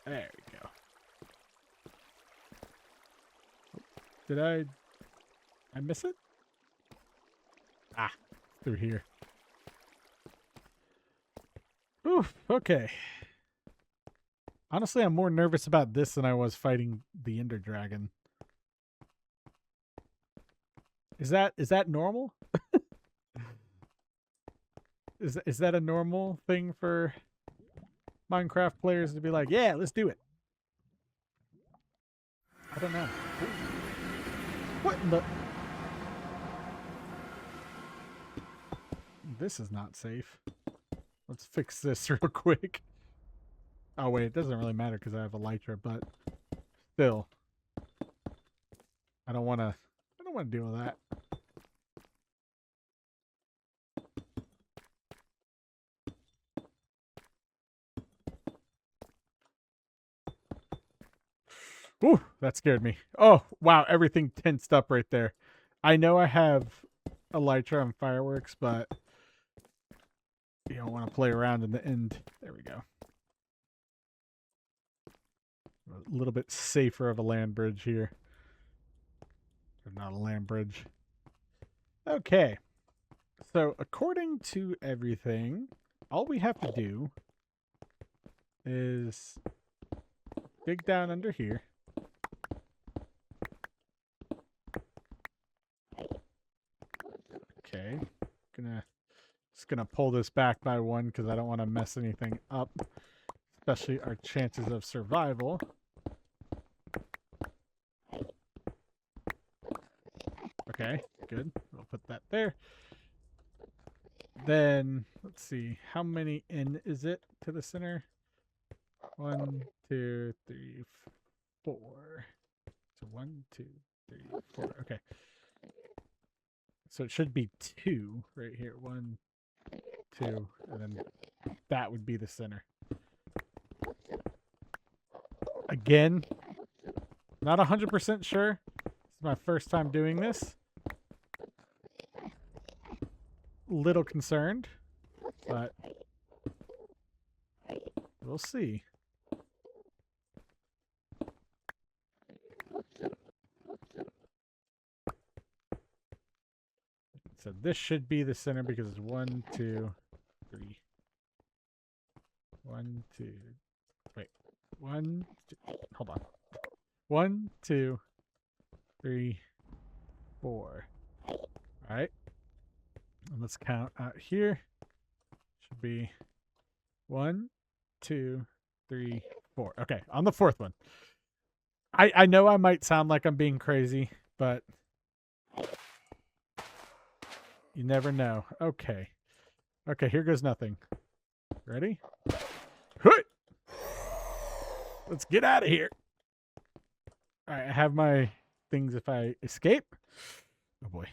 There we go. Did I miss it? Ah, through here. Oof, okay. Honestly, I'm more nervous about this than I was fighting the Ender Dragon. Is that normal? Is that a normal thing for Minecraft players to be like, yeah, let's do it? I don't know. What in the... This is not safe. Let's fix this real quick. Oh wait, it doesn't really matter because I have elytra, but still, I don't want to deal with that. Ooh, that scared me. Oh wow, everything tensed up right there. I know I have elytra and fireworks, but you don't want to play around in the end. There we go. A little bit safer of a land bridge here. Or not a land bridge. Okay. So according to everything, all we have to do is dig down under here. Okay. Just gonna pull this back by one because I don't want to mess anything up. Especially our chances of survival. Okay, good. We'll put that there. Then, let's see. How many in is it to the center? 1, 2, 3, 4. So 1, 2, 3, 4. Okay. So it should be 2 right here. 1, 2, and then that would be the center. Again, not 100% sure. This is my first time doing this. Little concerned, but we'll see. So this should be the center because it's 1, 2, 3. 1, 2. Wait. 1, 2. Hold on. 1, 2, 3, 4. All right. And let's count out here. Should be 1, 2, 3, 4. Okay, on the fourth one. I know I might sound like I'm being crazy, but you never know. Okay. Okay, here goes nothing. Ready? Let's get out of here. All right, I have my things if I escape. Oh boy.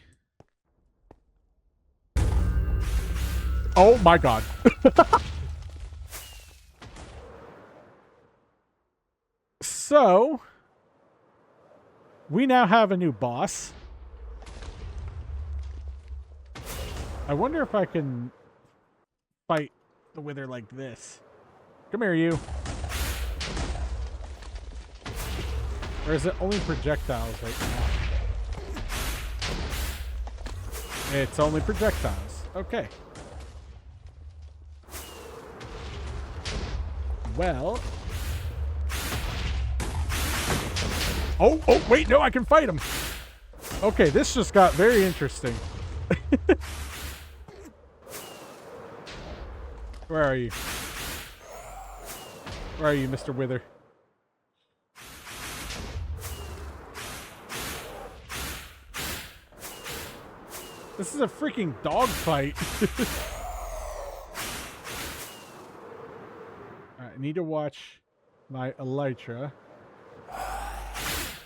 Oh my god. So, we now have a new boss. I wonder if I can fight the Wither like this. Come here, you. Or is it only projectiles right now? It's only projectiles. Okay. Well. Oh, wait, no, I can fight him. Okay, this just got very interesting. Where are you? Where are you, Mr. Wither? This is a freaking dogfight. I need to watch my elytra.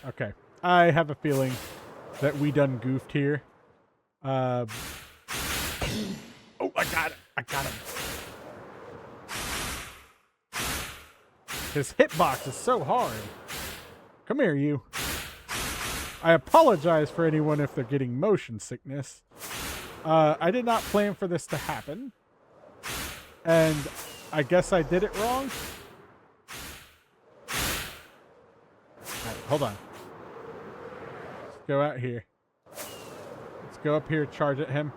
Okay. I have a feeling that we done goofed here. Oh, I got it. I got him. His hitbox is so hard. Come here, you. I apologize for anyone if they're getting motion sickness. I did not plan for this to happen. And I guess I did it wrong. Right, hold on. Let's go out here. Let's go up here, charge at him.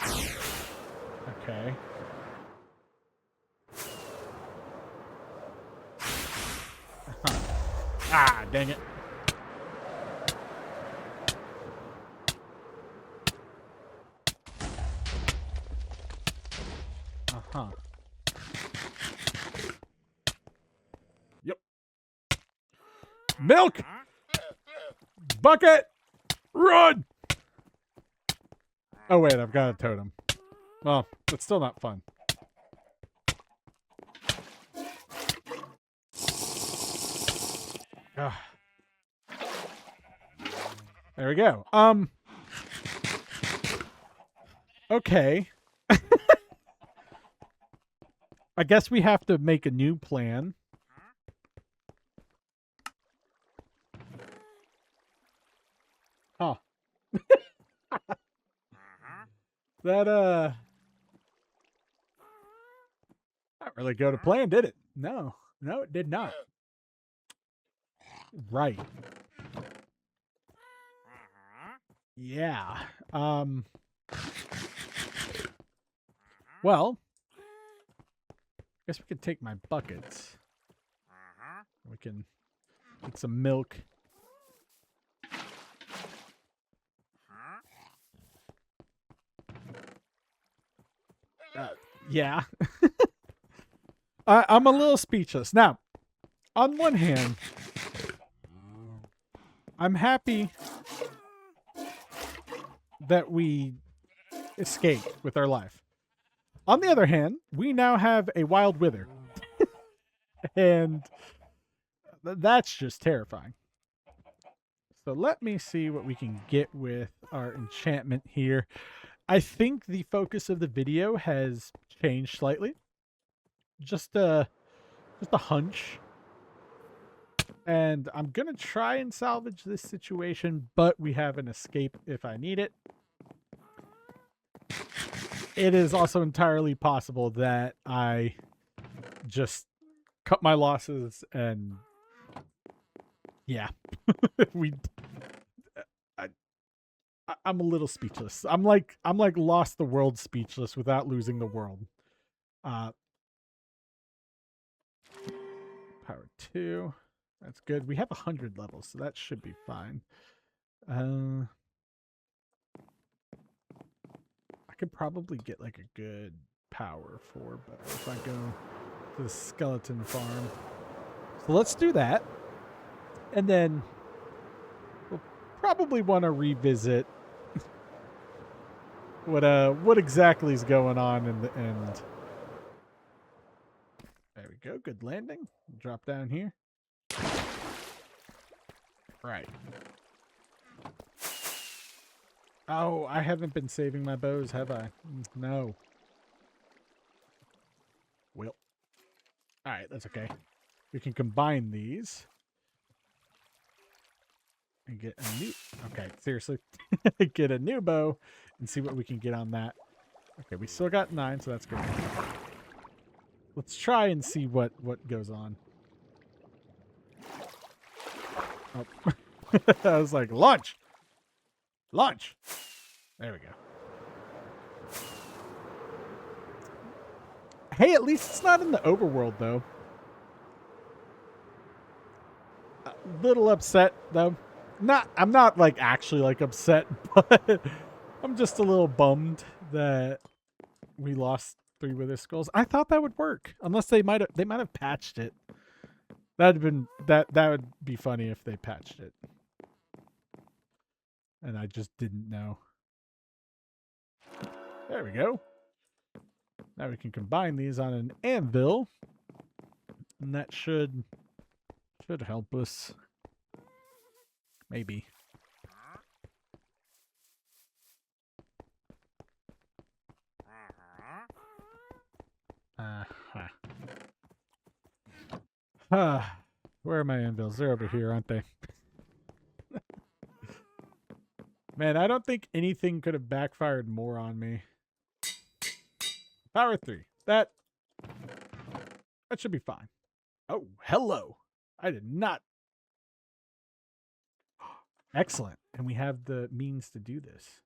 Okay. Ah, dang it. Uh-huh. Yep. Milk! Bucket! Run! Oh, wait, I've got a totem. Well, it's still not fun. Ugh. There we go. Okay. I guess we have to make a new plan. Huh. That, not really go to plan, did it? No. No, it did not. Right. Yeah. Well, I guess we could take my buckets. We can get some milk. Yeah. I'm a little speechless. Now, on one hand, I'm happy that we escaped with our life. On the other hand, we now have a wild wither. And that's just terrifying. So let me see what we can get with our enchantment here. I think the focus of the video has changed slightly. Just a hunch. And I'm going to try and salvage this situation, but we have an escape if I need it. It is also entirely possible that I just cut my losses and yeah. I'm a little speechless. I'm like lost the world speechless without losing the world. Power 2. That's good. We have 100 levels, so that should be fine. I could probably get like a good power 4 better if I go to the skeleton farm. So let's do that. And then we'll probably want to revisit what exactly is going on in the end. There we go. Good landing. Drop down here. Right. Oh, I haven't been saving my bows, have I? No. Well. Alright, that's okay. We can combine these. And get a new... Okay, seriously. Get a new bow and see what we can get on that. Okay, we still got 9, so that's good. Let's try and see what goes on. Oh. I was like, launch! Launch! There we go. Hey, at least it's not in the overworld, though. A little upset, though. I'm not like actually like upset, but I'm just a little bummed that we lost 3 wither skulls. I thought that would work, unless they might have patched it. That would be funny if they patched it, and I just didn't know. There we go. Now we can combine these on an anvil, and that should help us. Maybe. Where are my anvils? They're over here, aren't they? Man, I don't think anything could have backfired more on me. Power 3. That should be fine. Oh, hello. I did not. Excellent. And we have the means to do this.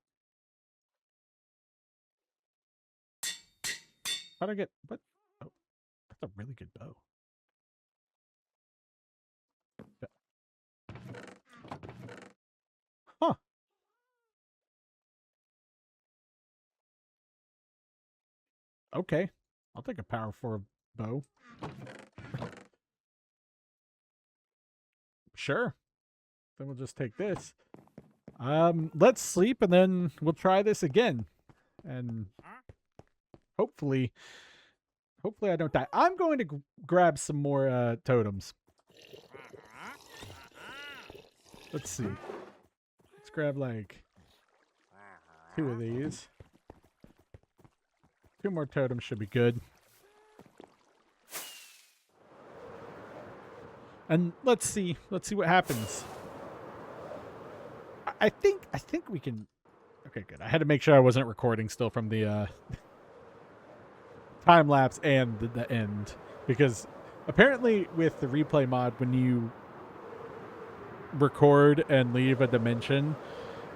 How'd I get... What? Oh, that's a really good bow. Huh. Okay. I'll take a power 4 bow. Sure. Then we'll just take this. Let's sleep and then we'll try this again. And hopefully I don't die. I'm going to grab some more totems. Let's see. Let's grab like 2 of these. 2 more totems should be good. And let's see what happens. I think we can. Okay, good. I had to make sure I wasn't recording still from the time lapse and the end, because apparently with the replay mod, when you record and leave a dimension,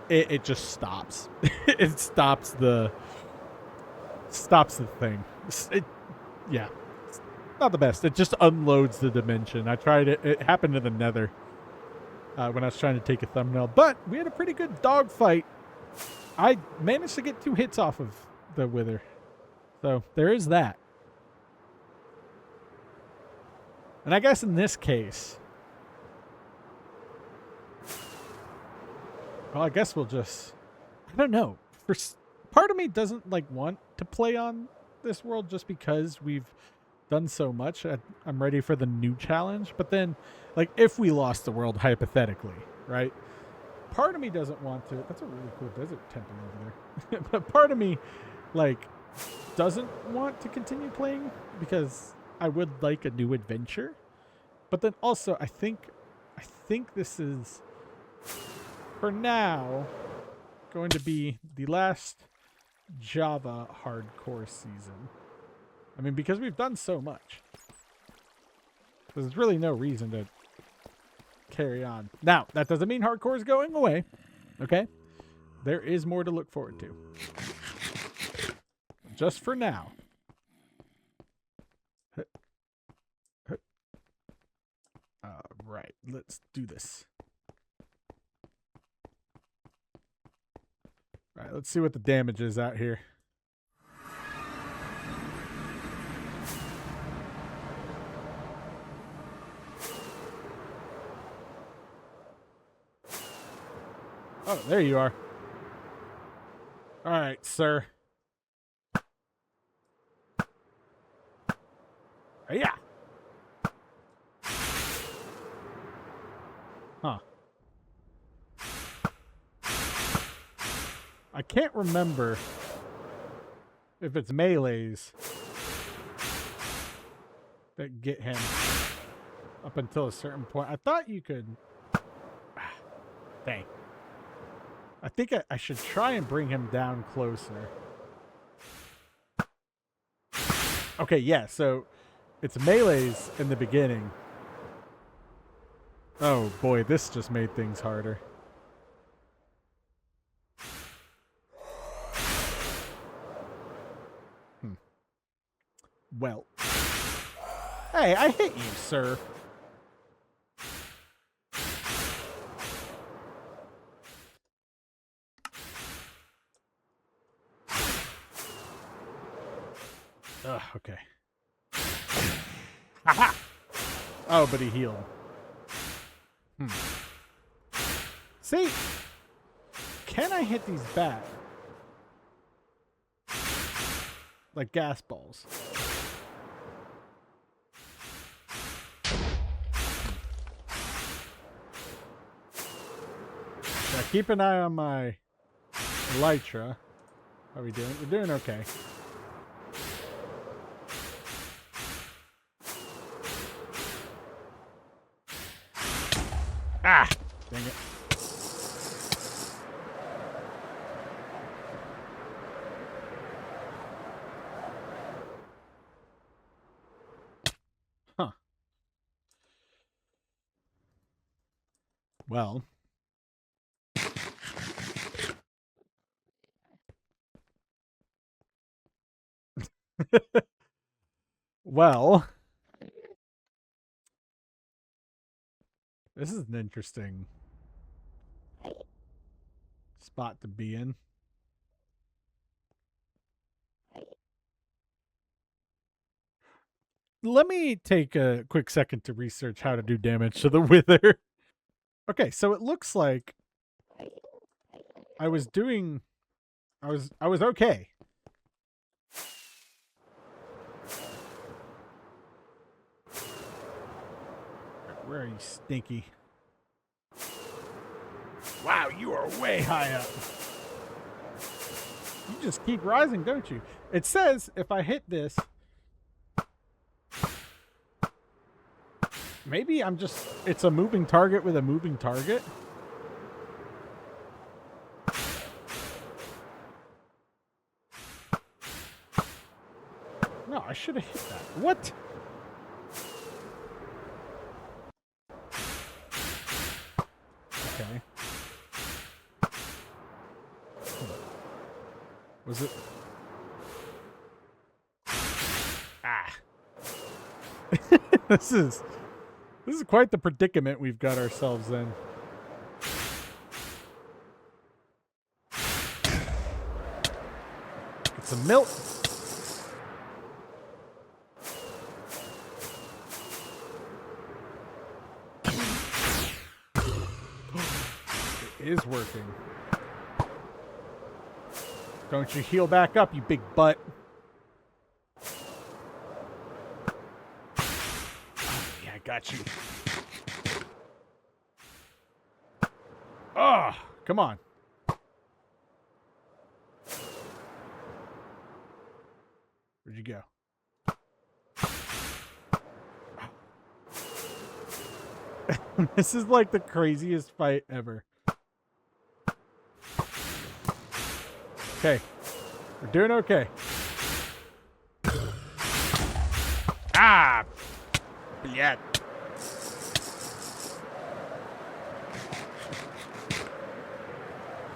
it just stops. It stops the thing. Yeah. Not the best. It just unloads the dimension. I tried it. It happened in the nether when I was trying to take a thumbnail. But we had a pretty good dog fight. I managed to get 2 hits off of the wither. So there is that. And I guess in this case... Well, I guess we'll just... I don't know. Part of me doesn't want to play on this world just because we've done so much. I'm ready for the new challenge. But then, if we lost the world hypothetically, right? Part of me doesn't want to. That's a really cool desert temple over there. But part of me, doesn't want to continue playing because I would like a new adventure. But then also, I think this is, for now, going to be the last Java hardcore season. I mean, because we've done so much. There's really no reason to carry on. Now, that doesn't mean hardcore is going away. Okay? There is more to look forward to. Just for now. Right. Let's do this. All right, let's see what the damage is out here. Oh, there you are. All right, sir. Yeah. Huh. I can't remember if it's melees that get him up until a certain point. I thought you could... Dang. I think I should try and bring him down closer. Okay, yeah, so it's melees in the beginning. Oh boy, this just made things harder. Well. Hey, I hit you, sir. Ugh, okay. Haha! Oh, but he healed. See? Can I hit these back? Like gas balls. Now keep an eye on my elytra. How are we doing? We're doing okay. Ah! Dang it. Huh. Well. Well. This is an interesting spot to be in. Let me take a quick second to research how to do damage to the wither. Okay, so it looks like I was okay. Where are you, Stinky? Wow, you are way high up. You just keep rising, don't you? It says if I hit this, maybe it's a moving target with a moving target. No, I should have hit that. What? Okay. Was it? Ah. This is quite the predicament we've got ourselves in. Get some milk. It is working. Don't you heal back up, you big butt. Yeah, I got you. Oh, come on. Where'd you go? This is like the craziest fight ever. Okay. We're doing okay. Ah! Yeah.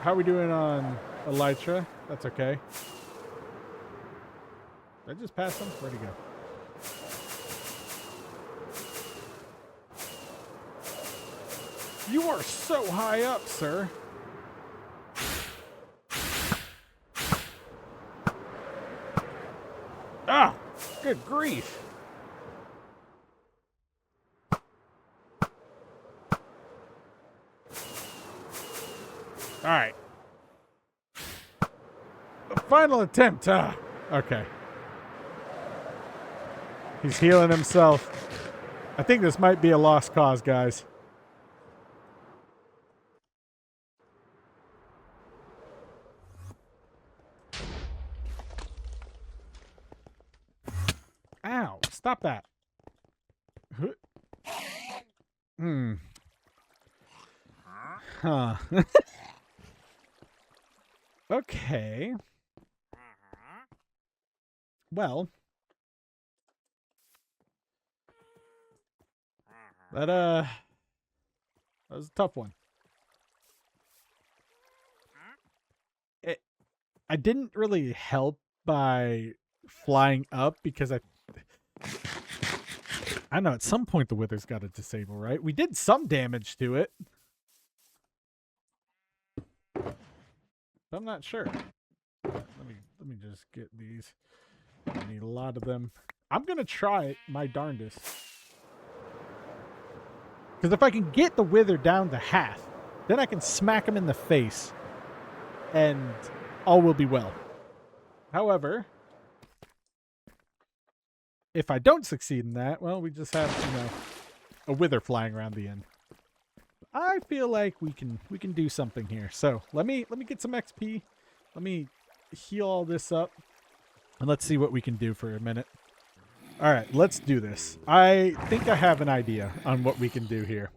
How are we doing on elytra? That's okay. Did I just pass him? Where'd he go? You are so high up, sir. Ah! Good grief. Alright. The final attempt. Ah. Okay. He's healing himself. I think this might be a lost cause, guys. Ow. Stop that. Huh. Okay. Well. That was a tough one. I didn't really help by flying up because I know at some point the wither's got to disable, right? We did some damage to it. I'm not sure. Let me just get these. I need a lot of them. I'm gonna try my darndest. Because if I can get the wither down to half, then I can smack him in the face. And all will be well. However, if I don't succeed in that, well, we just have, a wither flying around the end. I feel like we can do something here. So let me get some XP. Let me heal all this up, and let's see what we can do for a minute. All right, let's do this. I think I have an idea on what we can do here.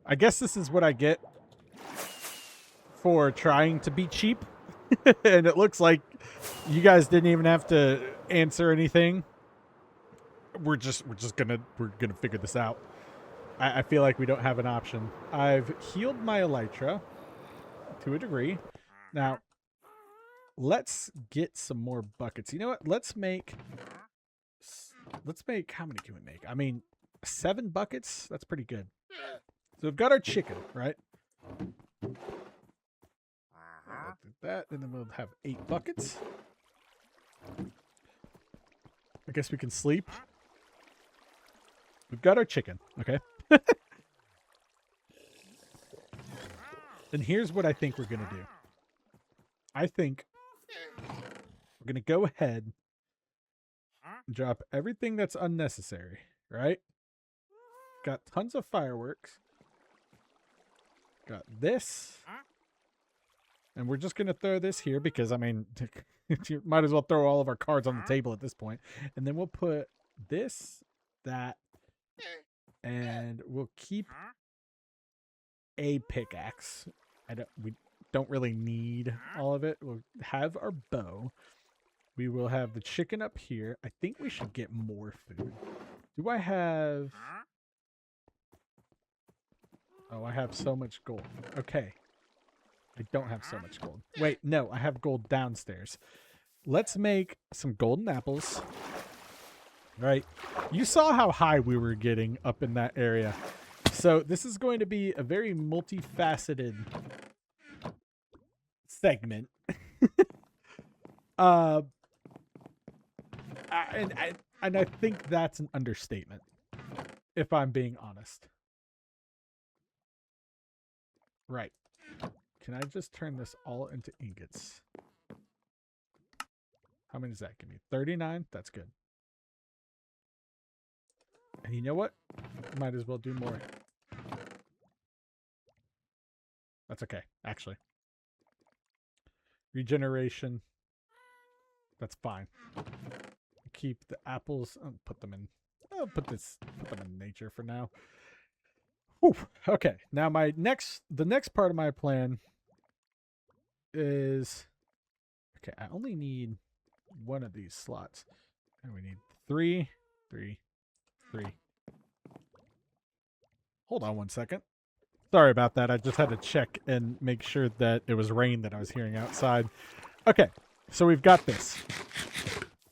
I guess this is what I get for trying to be cheap. And it looks like you guys didn't even have to answer anything. We're gonna figure this out. I feel like we don't have an option. I've healed my elytra to a degree. Now, let's get some more buckets. You know what? Let's make, how many can we make? I mean, 7 buckets? That's pretty good. So we've got our chicken, right? That, and then we'll have 8 buckets. I guess we can sleep. We've got our chicken, okay? And here's what I think we're going to do. I think we're going to go ahead and drop everything that's unnecessary, right? Got tons of fireworks. Got this. And we're just going to throw this here because, I mean, you might as well throw all of our cards on the table at this point. And then we'll put this, that, and we'll keep a pickaxe. We don't really need all of it. We'll have our bow. We will have the chicken up here. I think we should get more food. Do I have... Oh, I have so much gold. Okay. I don't have so much gold. Wait, no, I have gold downstairs. Let's make some golden apples. Right? You saw how high we were getting up in that area. So this is going to be a very multifaceted segment. And I think that's an understatement, if I'm being honest. Right. Can I just turn this all into ingots? How many does that give me? 39? That's good. And you know what? Might as well do more. That's okay, actually. Regeneration. That's fine. Keep the apples. Put them in. I'll put them in nature for now. Whew. Okay. Now the next part of my plan is, okay, I only need one of these slots. And we need 3, 3, 3. Hold on one second. Sorry about that. I just had to check and make sure that it was rain that I was hearing outside. Okay, so we've got this.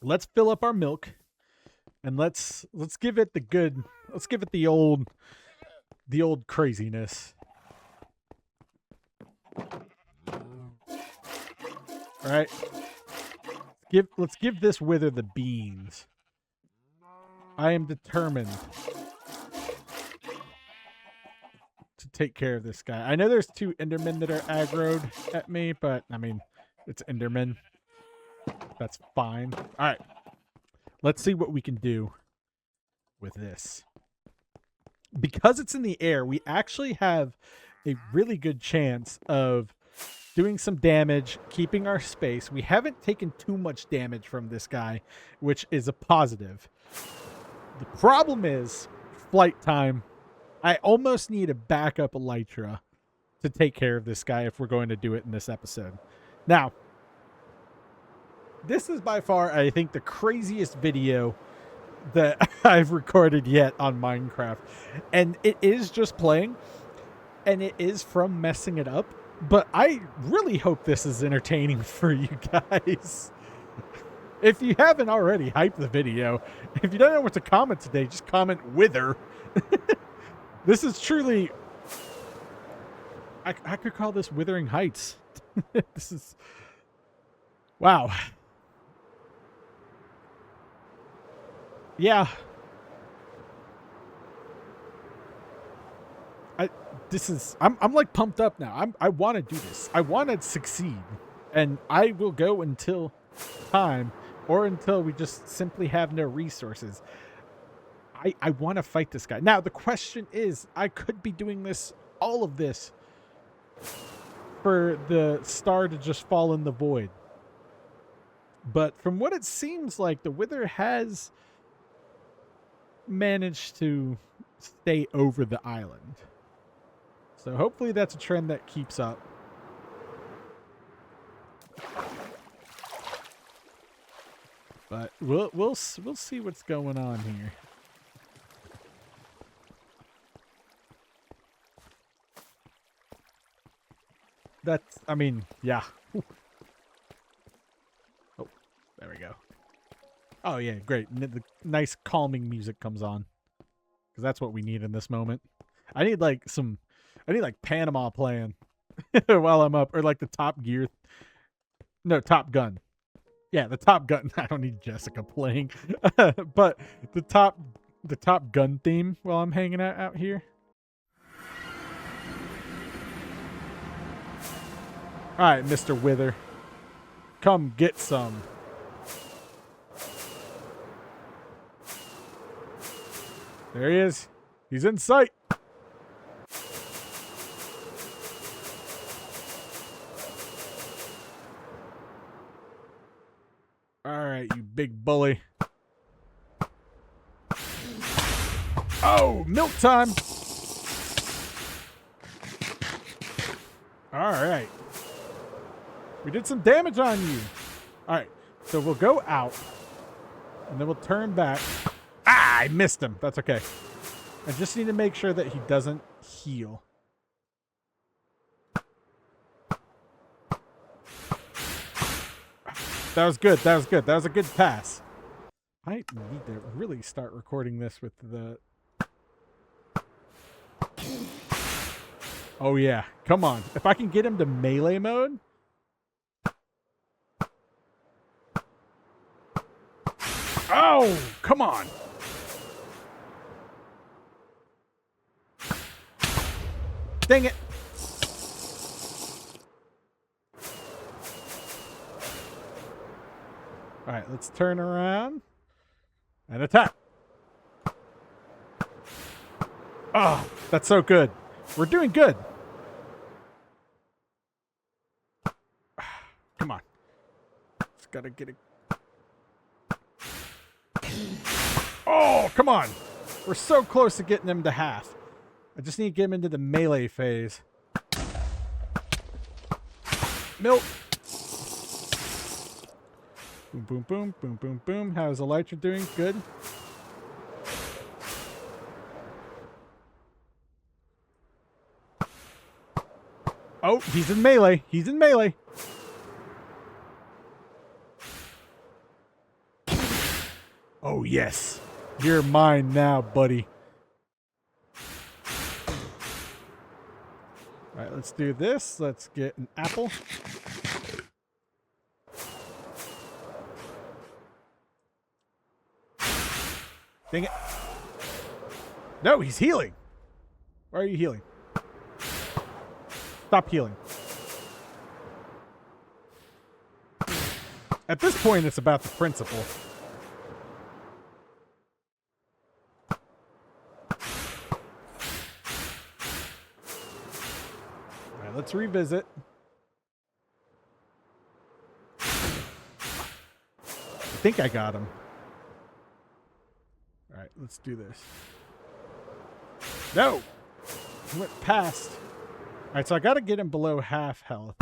Let's fill up our milk, and let's give it the old craziness. All right. Let's give this wither the beans. I am determined to take care of this guy. I know there's 2 Endermen that are aggroed at me, but I mean, it's Endermen. That's fine. All right. Let's see what we can do with this. Because it's in the air, we actually have a really good chance of doing some damage, keeping our space. We haven't taken too much damage from this guy, which is a positive. The problem is flight time. I almost need a backup elytra to take care of this guy if we're going to do it in this episode. Now, this is by far, I think, the craziest video that I've recorded yet on Minecraft. And it is just playing, and it is from messing it up. But I really hope this is entertaining for you guys. If you haven't already, hype the video. If you don't know what to comment today, just comment wither. This is truly... I could call this Withering Heights. This is... Wow. Yeah. I'm like pumped up now. I want to do this. I want to succeed. And I will go until time, or until we just simply have no resources. I want to fight this guy. Now, the question is, I could be doing this, all of this, for the star to just fall in the void. But from what it seems like, the Wither has managed to stay over the island. So hopefully that's a trend that keeps up. But we'll see what's going on here. That's, I mean, yeah. Oh, there we go. Oh yeah, great. The nice calming music comes on. Because that's what we need in this moment. I need like Panama playing while I'm up. Or like the Top Gear. No, Top Gun. Yeah, the Top Gun. I don't need Jessica playing. But the Top Gun theme while I'm hanging out here. Alright, Mr. Wither. Come get some. There he is. He's in sight. Alright, you big bully. Oh, milk time. Alright. We did some damage on you. Alright, so we'll go out. And then we'll turn back. Ah, I missed him. That's okay. I just need to make sure that he doesn't heal. That was good. That was good. That was a good pass. I need to really start recording this with the... Oh, yeah. Come on. If I can get him to melee mode... Oh, come on. Dang it. All right, let's turn around and attack. Oh, that's so good. We're doing good. Come on. Just gotta get it. Oh, come on. We're so close to getting him to half. I just need to get him into the melee phase. Milk. Boom, boom, boom, boom, boom, boom. How's Elytra doing? Good. Oh, he's in melee. He's in melee. Oh, yes. You're mine now, buddy. All right, let's do this. Let's get an apple. Dang it. No, he's healing. Why are you healing? Stop healing. At this point, it's about the principle. All right, let's revisit. I think I got him. All right, let's do this. No! He went past. All right, so I got to get him below half health.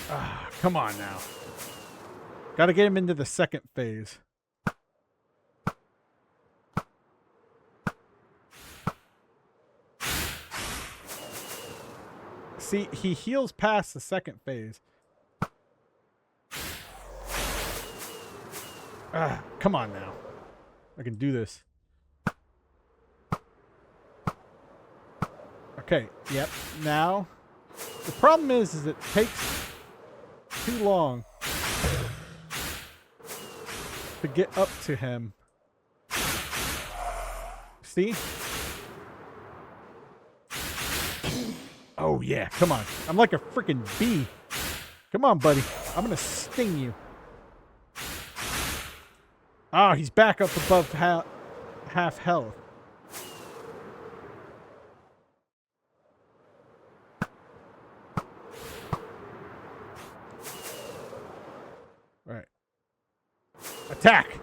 Ah, come on now. Got to get him into the second phase. See, he heals past the second phase. Ah, come on now. I can do this. Okay, yep. Now, the problem is it takes too long to get up to him. See? Oh, yeah. Come on. I'm like a freaking bee. Come on, buddy. I'm going to sting you. Oh, he's back up above half health. All right. Attack!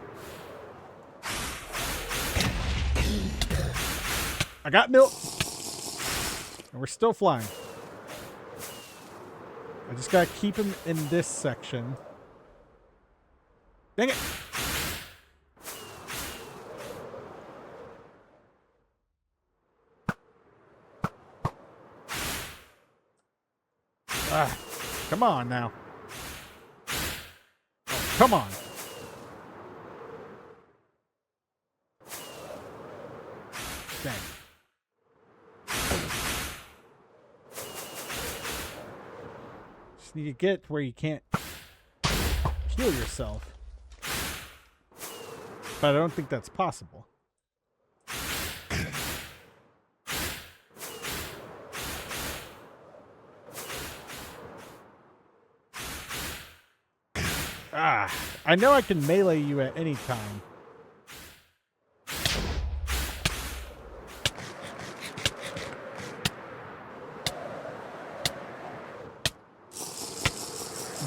I got milk. And we're still flying. I just gotta keep him in this section. Dang it! Ah, come on now. Oh, come on. Dang. Just need to get where you can't heal yourself. But I don't think that's possible. Ah, I know I can melee you at any time.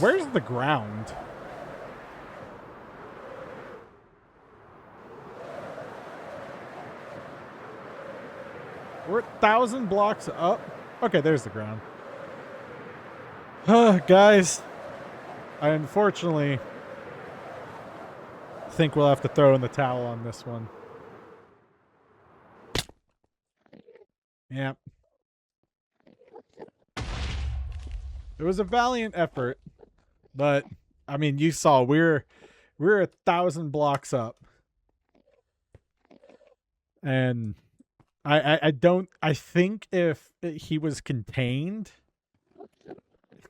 Where's the ground? We're 1,000 blocks up. Okay, there's the ground. Guys, I unfortunately think we'll have to throw in the towel on this one. Yep. It was a valiant effort, but I mean, you saw we're 1,000 blocks up, and I think if he was contained,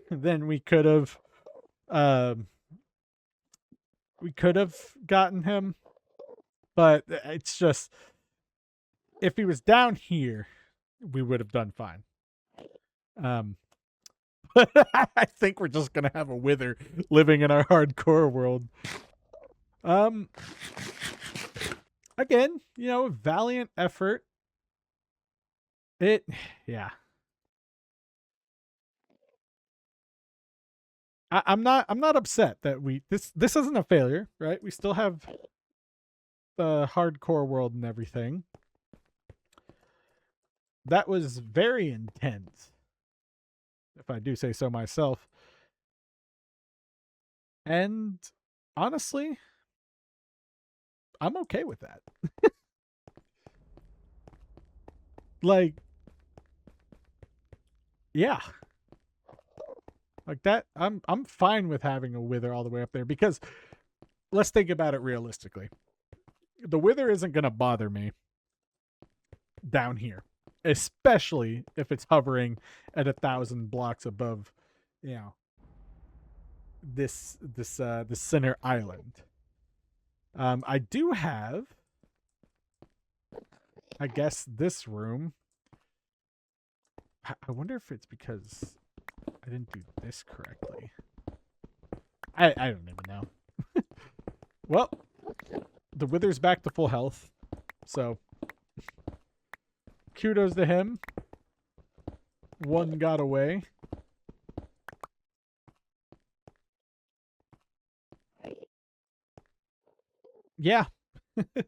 then we could have gotten him. But it's just, if he was down here, we would have done fine. But I think we're just gonna have a wither living in our hardcore world. Again, you know, valiant effort. Yeah. I'm not upset that this isn't a failure, right? We still have the hardcore world and everything. That was very intense, if I do say so myself. And honestly, I'm okay with that. Like, yeah. Like that, I'm fine with having a wither all the way up there, because let's think about it realistically. The wither isn't going to bother me down here, especially if it's hovering at 1,000 blocks above, you know, this center island. I do have, I guess, this room. I wonder if it's because I didn't do this correctly. I don't even know. Well, the wither's back to full health, so kudos to him. One got away. Yeah. All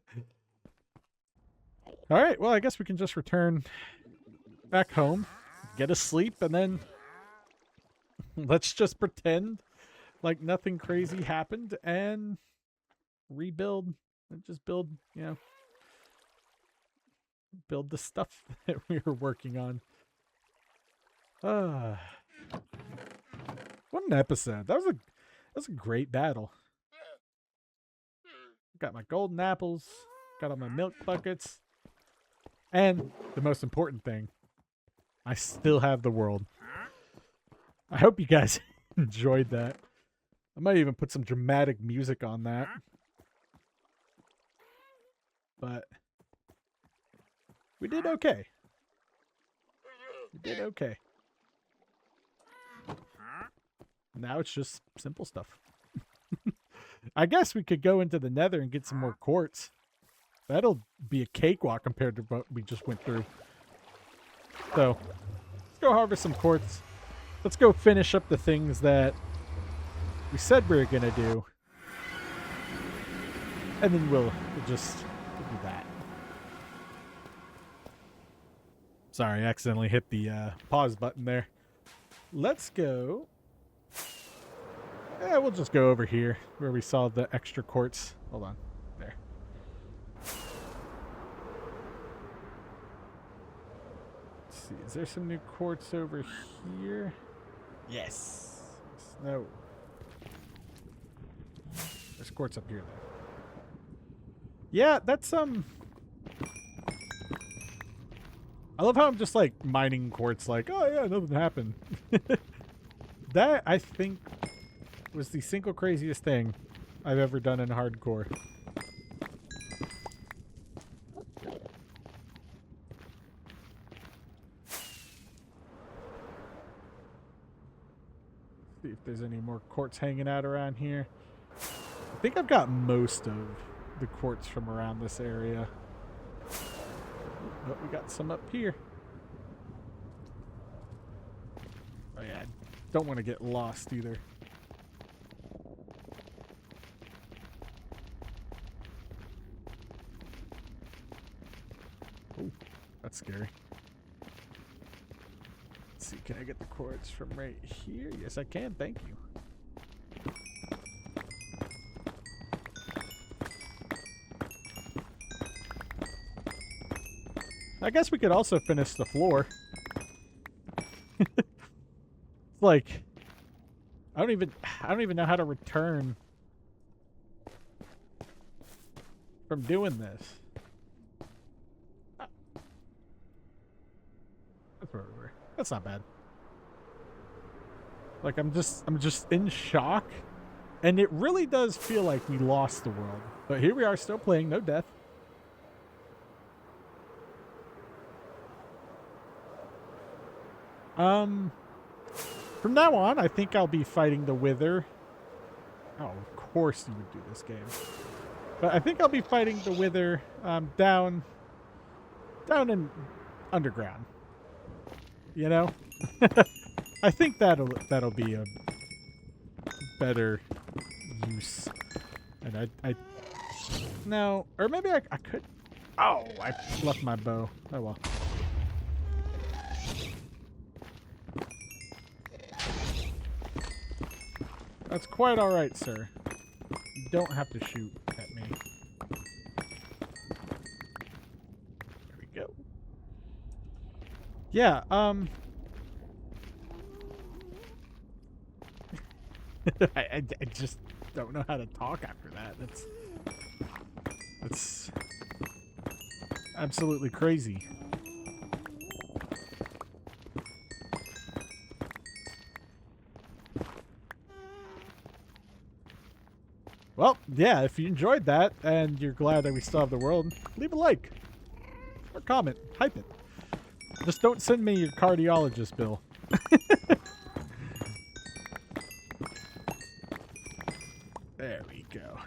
right, well, I guess we can just return back home, get a sleep, and then let's just pretend like nothing crazy happened and rebuild and just build, you know, build the stuff that we were working on. What an episode. That was a great battle. Got my golden apples, got all my milk buckets, and the most important thing, I still have the world. I hope you guys enjoyed that. I might even put some dramatic music on that. But we did okay. We did okay. Now it's just simple stuff. I guess we could go into the nether and get some more quartz. That'll be a cakewalk compared to what we just went through. So, let's go harvest some quartz. Let's go finish up the things that we said we were going to do. And then we'll do that. Sorry, I accidentally hit the pause button there. Let's go. Yeah, we'll just go over here where we saw the extra quartz. Hold on. There. Let's see. Is there some new quartz over here? Yes. No. There's quartz up here, though. Yeah, that's I love how I'm just like mining quartz like, oh yeah, nothing happened. That I think was the single craziest thing I've ever done in hardcore. See if there's any more quartz hanging out around here. I think I've got most of the quartz from around this area. But we got some up here. Oh yeah, don't want to get lost either. Oh, that's scary. Let's see, can I get the quartz from right here? Yes, I can, thank you. I guess we could also finish the floor. It's like I don't even know how to return from doing this. That's where we were. That's not bad. Like I'm just in shock, and it really does feel like we lost the world. But here we are, still playing, no death. From now on, I think I'll be fighting the Wither. Oh, of course you would do this game. But I think I'll be fighting the Wither down in underground. You know? I think that'll be a better use. And I no, or maybe I could. Oh, I left my bow. Oh well. That's quite all right, sir. You don't have to shoot at me. There we go. Yeah, I just don't know how to talk after that. That's absolutely crazy. Well, yeah, if you enjoyed that and you're glad that we still have the world, leave a like or comment. Hype it. Just don't send me your cardiologist bill. There we go.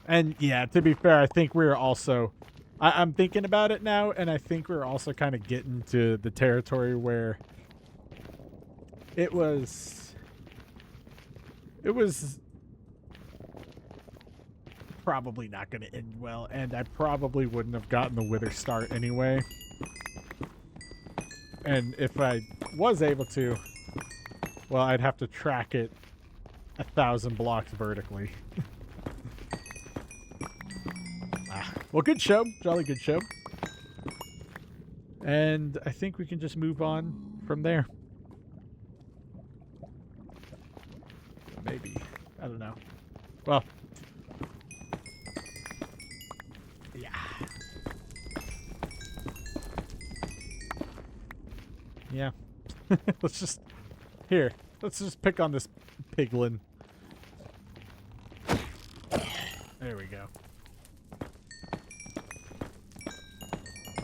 And yeah, to be fair, I think we're also... I'm thinking about it now, and I think we're also kind of getting to the territory where it was probably not going to end well, and I probably wouldn't have gotten the Wither start anyway. And if I was able to, well, I'd have to track it 1,000 blocks vertically. Well, good show. Jolly good show. And I think we can just move on from there. Maybe. I don't know. Well. Yeah. Yeah. Let's just... Here. Let's just pick on this piglin. There we go.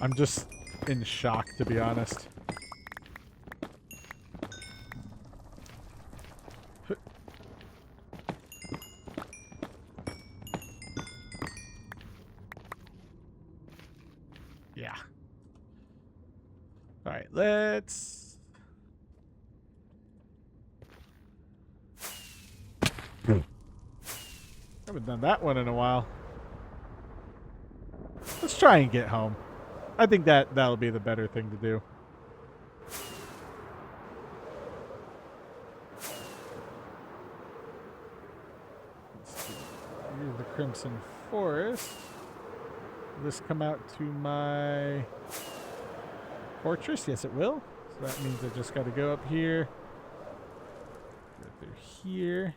I'm just in shock, to be honest. Yeah. All right, let's... Haven't done that one in a while. Let's try and get home. I think that'll be the better thing to do. Let's see. Here's the Crimson Forest. Will this come out to my fortress? Yes, it will. So that means I just got to go up here. Go through here.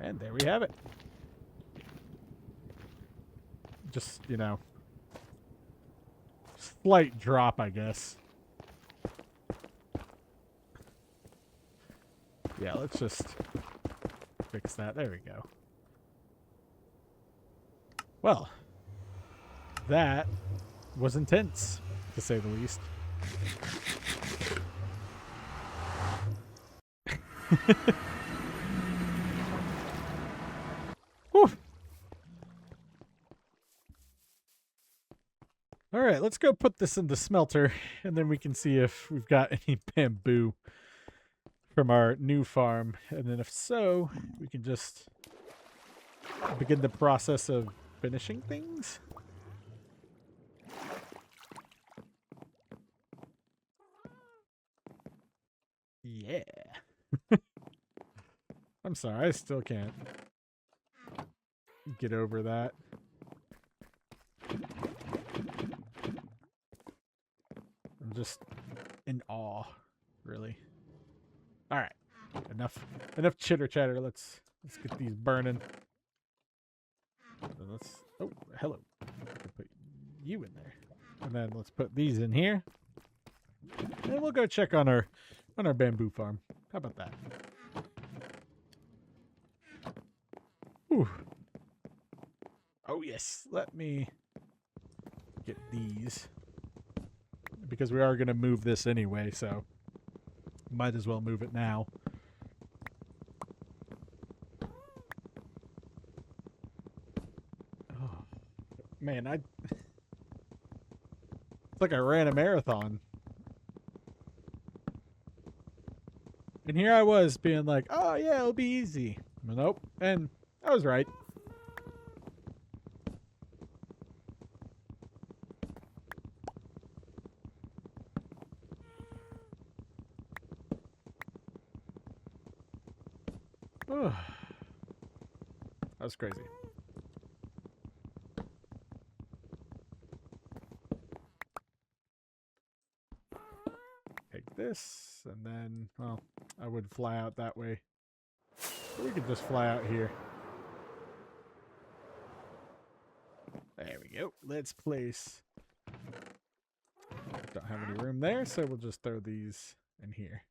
And there we have it. Just, you know, slight drop, I guess. Yeah, let's just fix that. There we go. Well, that was intense, to say the least. Whew. All right, let's go put this in the smelter, and then we can see if we've got any bamboo from our new farm. And then if so, we can just begin the process of finishing things. Yeah. I'm sorry, I still can't get over that. I'm just in awe, really. All right, enough chitter chatter. Let's get these burning. Oh, hello. Put you in there, and then let's put these in here, and we'll go check on our bamboo farm. How about that? Whew. Oh yes, let me get these, because we are going to move this anyway, so might as well move it now. Oh, man, it's like I ran a marathon. And here I was being like, oh yeah, it'll be easy. But nope, and I was right. That was crazy. Take this, and then, well, I would fly out that way. But we could just fly out here. There we go. Let's place... Don't have any room there, so we'll just throw these in here.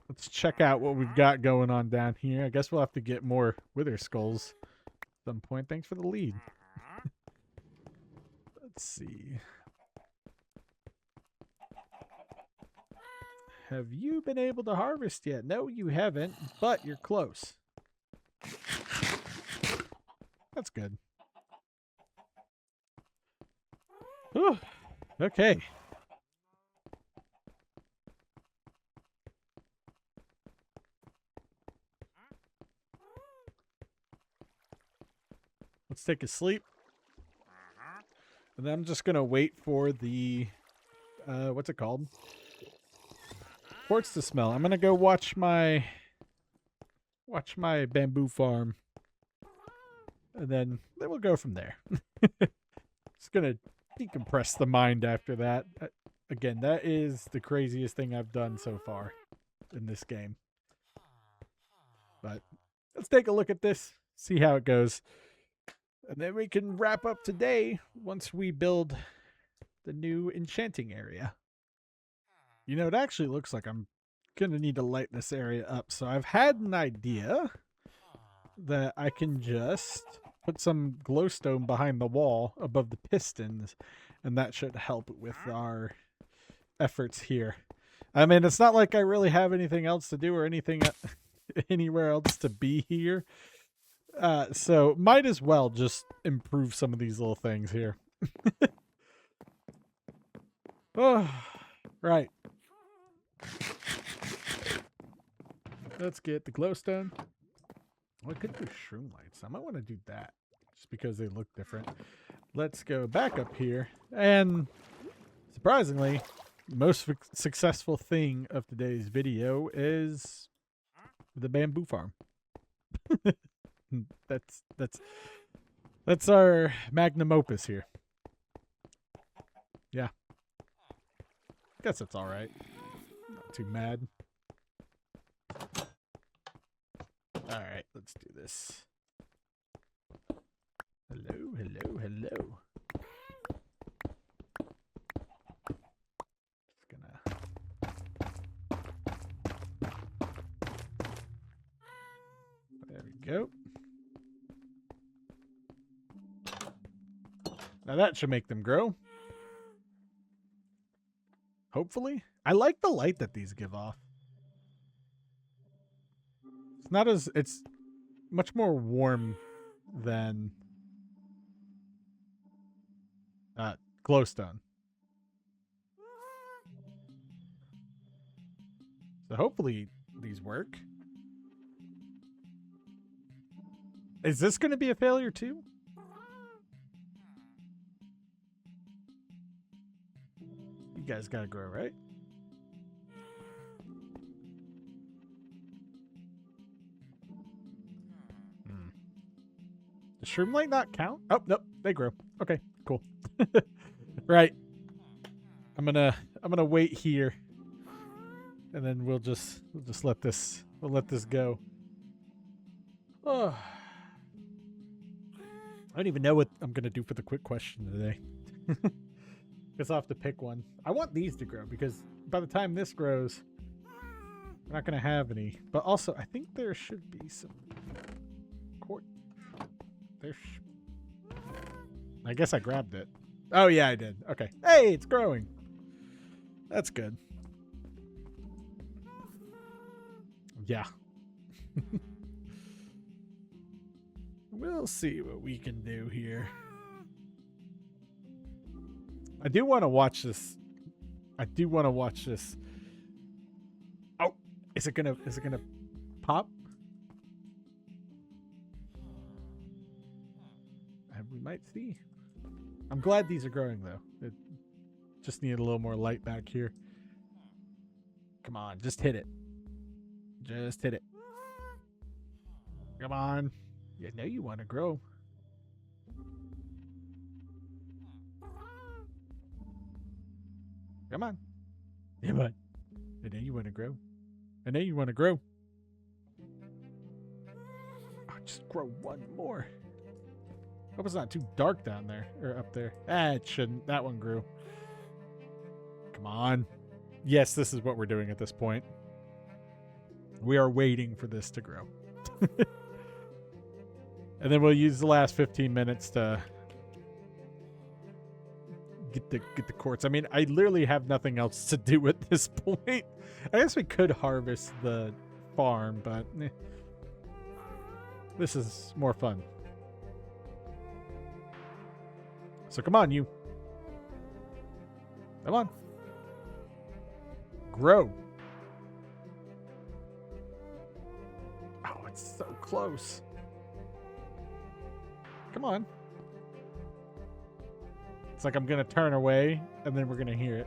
Let's check out what we've got going on down here. I guess we'll have to get more wither skulls at some point. Thanks for the lead. Let's see. Have you been able to harvest yet? No, you haven't, but you're close. That's good. Whew. Okay. Let's take a sleep. And then I'm just going to wait for the, what's it called? Quartz to smell. I'm going to go watch my bamboo farm. And then we'll go from there. It's going to decompress the mind after that. Again, that is the craziest thing I've done so far in this game. But let's take a look at this, see how it goes. And then we can wrap up today once we build the new enchanting area. You know, it actually looks like I'm going to need to light this area up. So I've had an idea that I can just put some glowstone behind the wall above the pistons, and that should help with our efforts here. I mean, it's not like I really have anything else to do or anything anywhere else to be here. So might as well just improve some of these little things here. Oh, right. Let's get the glowstone. Well, I could do shroom lights. I might want to do that just because they look different. Let's go back up here. And surprisingly, the most successful thing of today's video is the bamboo farm. That's our magnum opus here. Yeah. Guess that's all right. Not too mad. All right, let's do this. Hello, hello, hello. Just gonna. There we go. Now that should make them grow. Hopefully. I like the light that these give off. It's not as, it's much more warm than glowstone. So hopefully these work. Is this going to be a failure too? You guys got to grow, right? Does shroom light not count? Oh, nope, they grow. Okay, cool. Right. I'm gonna wait here, and then we'll just let this go. Oh, I don't even know what I'm gonna do for the quick question today. Guess I'll have to pick one. I want these to grow because by the time this grows, we're not gonna have any. But also, I think there should be some quartz. I guess I grabbed it. Oh yeah, I did. Okay. Hey, it's growing. That's good. Yeah. We'll see what we can do here. I do want to watch this. Oh, is it gonna pop? We might see. I'm glad these are growing though. It just needed a little more light back here. Come on, just hit it. Just hit it. Come on. You know you want to grow. Come on. Come on. I know you want to grow. I know you want to grow. Oh, just grow one more. Hope it's not too dark down there or up there. It shouldn't. That one grew. Come on. Yes, this is what we're doing at this point. We are waiting for this to grow. And then we'll use the last 15 minutes to get the quartz. I mean, I literally have nothing else to do at this point. I guess we could harvest the farm, but this is more fun. So come on, you. Come on. Grow. Oh, it's so close. Come on. It's like I'm going to turn away, and then we're going to hear it.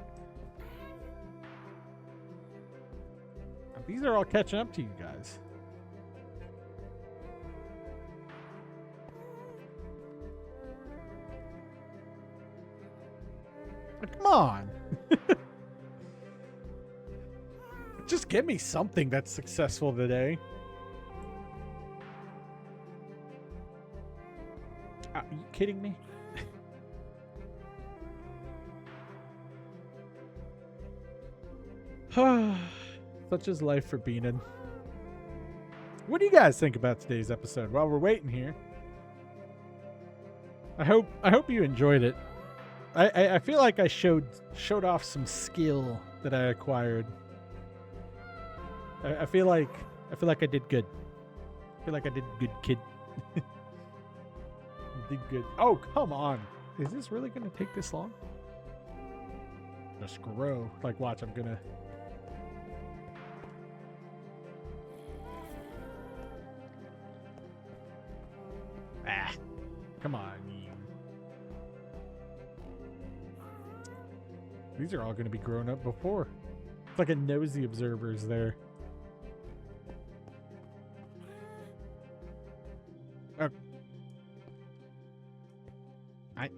These are all catching up to you guys. Come on. Just give me something that's successful today. Are you kidding me? Such is life for Beanin. What do you guys think about today's episode? While we're waiting here, I hope you enjoyed it. I feel like I showed off some skill that I acquired. I feel like I did good. I feel like I did good, kid. Did good. Oh, come on. Is this really gonna take this long? Just grow. Like, watch, I'm gonna. Ah, come on, you. These are all gonna be grown up before. It's like a nosy observer's there.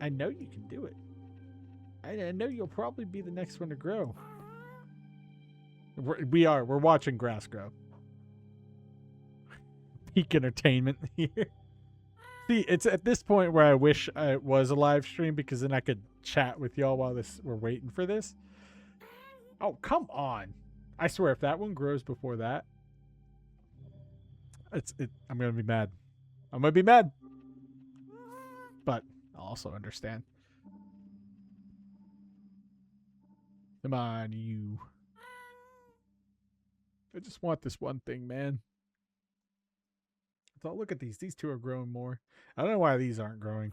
I know you can do it. I know you'll probably be the next one to grow. We're watching grass grow. Peak entertainment here. See, it's at this point where I wish it was a live stream because then I could chat with y'all while we're waiting for this. Oh, come on. I swear if that one grows before that, I'm going to be mad. I'm going to be mad. But I'll also understand. Come on, you. I just want this one thing, man. So look at these. These two are growing more. I don't know why these aren't growing.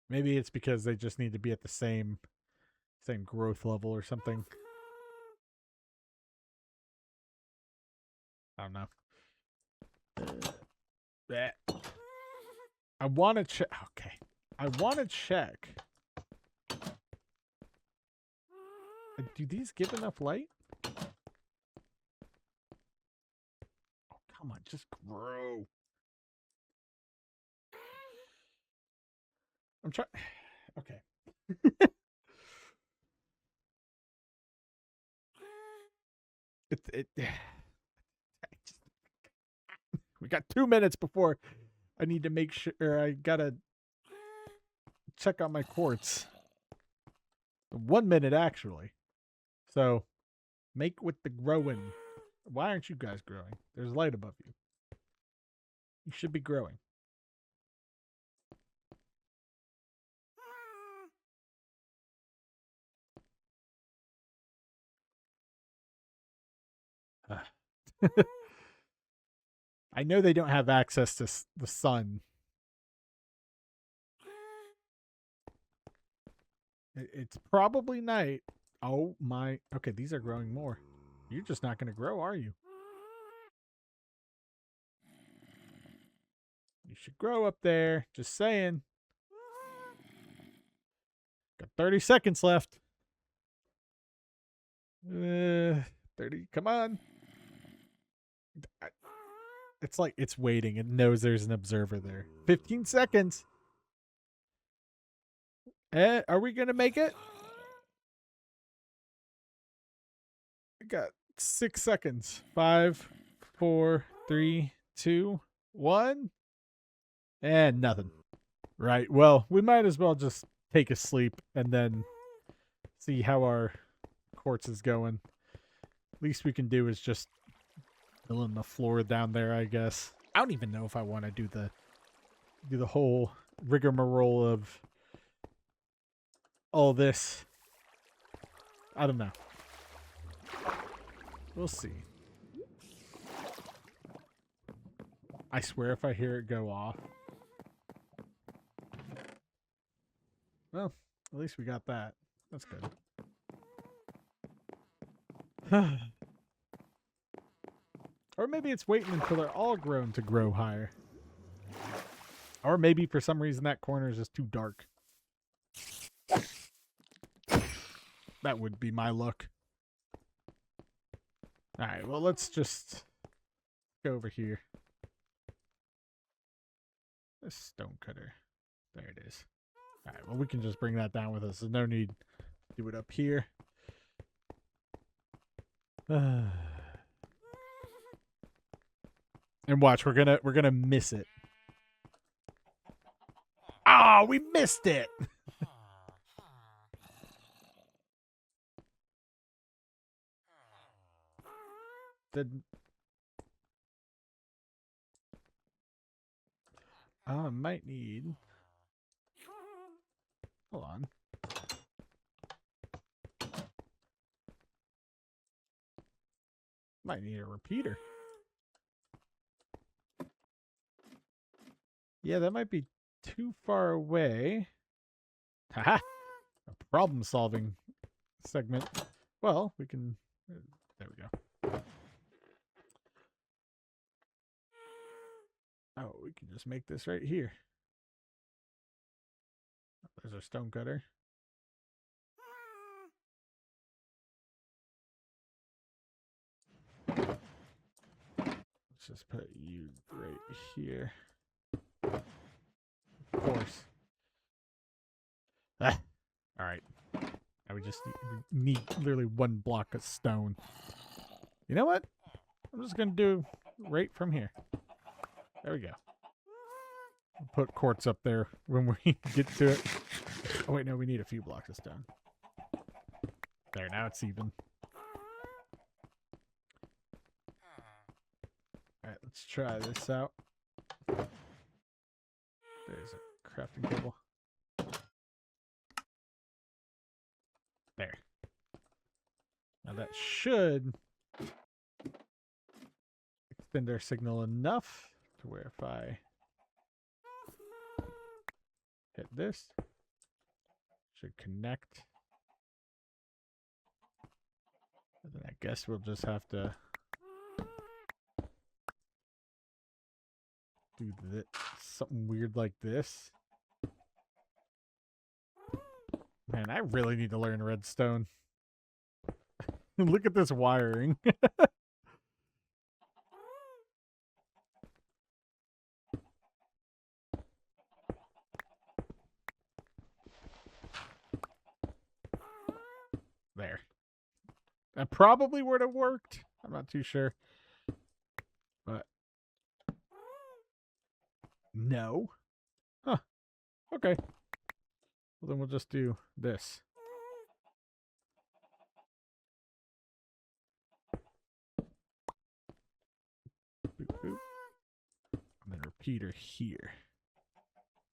Maybe it's because they just need to be at the same growth level or something. I don't know. I want to check. Okay. I want to check. Do these give enough light? Oh, come on. Just grow. I'm trying. Okay. We got 2 minutes before I need to make sure, or I gotta check on my quartz. 1 minute actually. So make with the growing. Why aren't you guys growing? There's light above you. You should be growing. I know they don't have access to the sun. It's probably night. Oh my. Okay, these are growing more. You're just not going to grow, are you? You should grow up there. Just saying. Got 30 seconds left. 30. Come on. It's like it's waiting. It knows there's an observer there. 15 seconds. Are we going to make it? I got 6 seconds. 5, 4, 3, 2, 1. And nothing. Right. Well, we might as well just take a sleep and then see how our quartz is going. Least we can do is just fill in the floor down there, I guess. I don't even know if I want to do the whole rigmarole of all this. I don't know. We'll see. I swear if I hear it go off. Well, at least we got that. That's good. Or maybe it's waiting until they're all grown to grow higher. Or maybe for some reason that corner is just too dark. That would be my luck. Alright, well, let's just go over here. This stone cutter. There it is. Alright, well, we can just bring that down with us. There's no need to do it up here. And watch, we're gonna miss it. Ah, we missed it. I might need... Hold on. Might need a repeater. Yeah, that might be too far away. Haha! A problem-solving segment. Well, we can... There we go. Oh, we can just make this right here. There's our stone cutter. Let's just put you right here. Of course. Ah. All right. Now we just need literally one block of stone. You know what? I'm just going to do right from here. There we go. I'll put quartz up there when we get to it. Oh, wait, no, we need a few blocks of stone. There, now it's even. All right, let's try this out. There's a crafting table. There. Now that should extend our signal enough to where if I hit this, should connect. And then I guess we'll just have to do something weird like this. Man, I really need to learn redstone. Look at this wiring. There. That probably would have worked. I'm not too sure. But no. Huh. Okay. Well, then we'll just do this. Boop, boop. And then repeater here.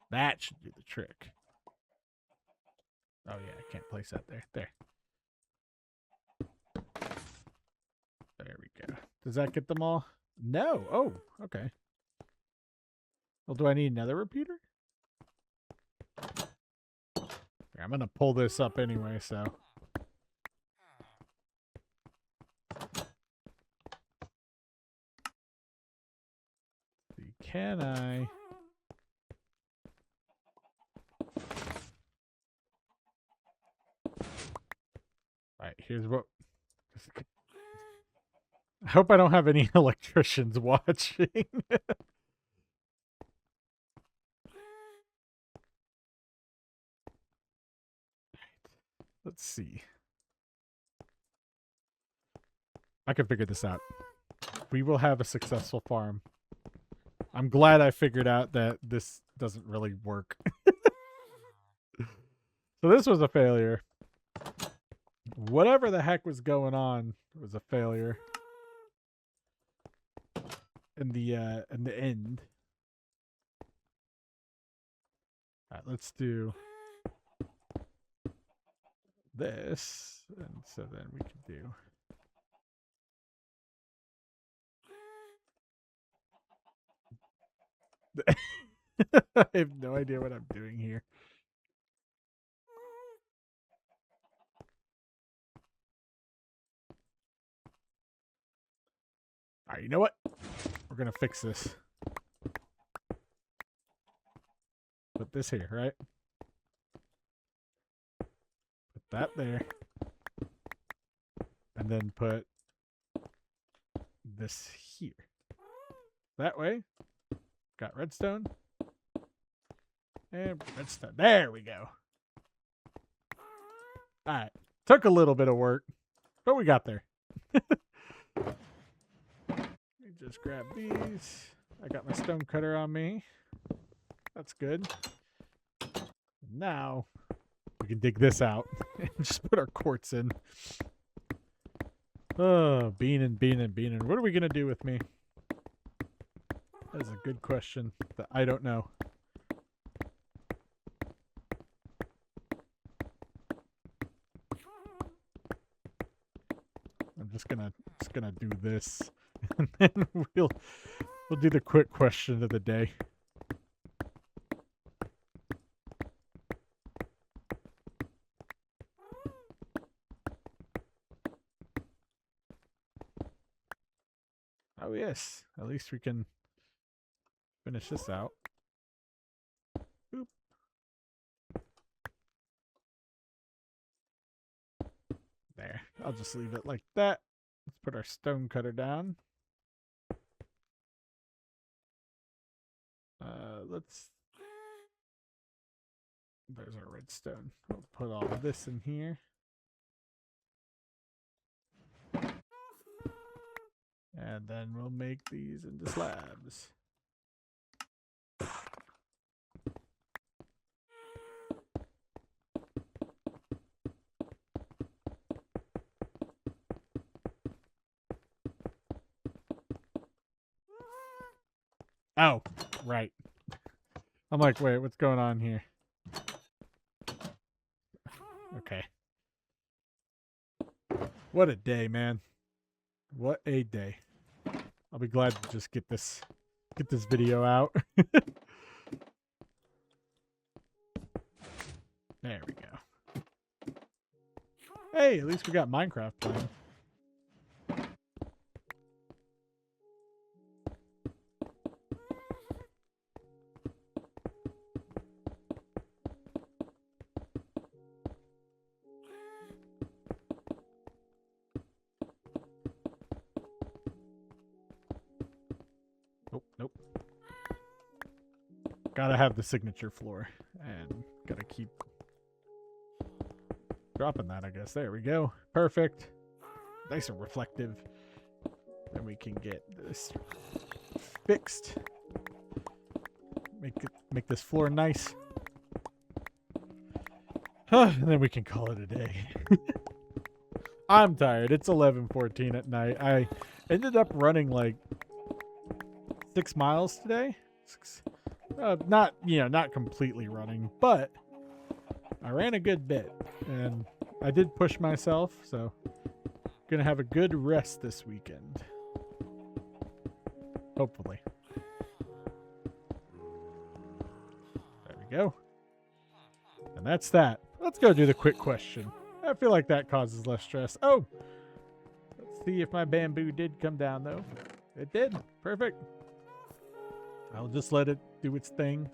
That should do the trick. Oh, yeah, I can't place that there. There. There we go. Does that get them all? No. Oh, okay. Well, do I need another repeater? I'm going to pull this up anyway, so. Can I? All right, here's what. I hope I don't have any electricians watching. Let's see. I can figure this out. We will have a successful farm. I'm glad I figured out that this doesn't really work. So this was a failure. Whatever the heck was going on was a failure. In the end. All right, let's do this, and so then we can do. I have no idea what I'm doing here. All right, you know what? We're going to fix this. Put this here, right? Put that there. And then put this here. That way. Got redstone. And redstone. There we go. All right. Took a little bit of work, but we got there. Just grab these. I got my stone cutter on me. That's good. Now we can dig this out and just put our quartz in. Oh, beanin'. What are we going to do with me? That is a good question that I don't know. just gonna do this, and then we'll do the quick question of the day. Oh yes, at least we can finish this out. Boop. There, I'll just leave it like that. Let's put our stone cutter down. There's our redstone. We'll put all of this in here. And then we'll make these into slabs. Oh, right. I'm like, wait, what's going on here? Okay. What a day, man. What a day. I'll be glad to just get this video out. There we go. Hey, at least we got Minecraft playing. Nope. Gotta have the signature floor. And gotta keep dropping that, I guess. There we go. Perfect. Nice and reflective. Then we can get this fixed. Make this floor nice. And then we can call it a day. I'm tired. It's 11:14 at night. I ended up running like 6 miles today. Not completely running, but I ran a good bit, and I did push myself, so gonna have a good rest this weekend. Hopefully. There we go. And that's that. Let's go do the quick question. I feel like that causes less stress. Oh! Let's see if my bamboo did come down, though. It did. Perfect. I'll just let it do its thing.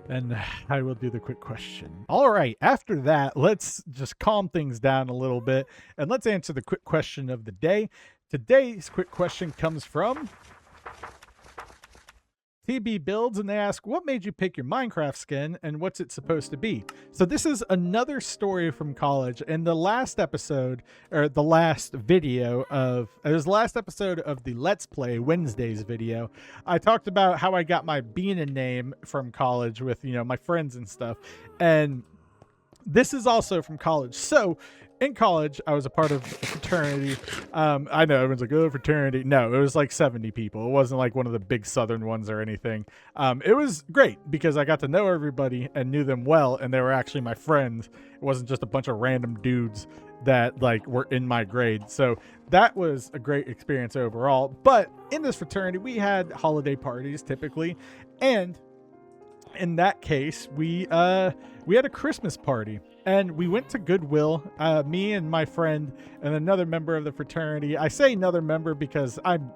And I will do the quick question. All right. After that, let's just calm things down a little bit. And let's answer the quick question of the day. Today's quick question comes from TB Builds, and they ask, what made you pick your Minecraft skin and what's it supposed to be? So this is another story from college. In the last episode, or the last video of, it was the last episode of the Let's Play Wednesdays video, I talked about how I got my Beana name from college with, my friends and stuff. And this is also from college. So in college, I was a part of a fraternity. I know everyone's like, oh, fraternity. No, it was like 70 people. It wasn't like one of the big Southern ones or anything. It was great because I got to know everybody and knew them well, and they were actually my friends. It wasn't just a bunch of random dudes that like were in my grade. So that was a great experience overall. But in this fraternity, we had holiday parties typically, and in that case, we had a Christmas party, and we went to Goodwill, me and my friend and another member of the fraternity. I say another member because I'm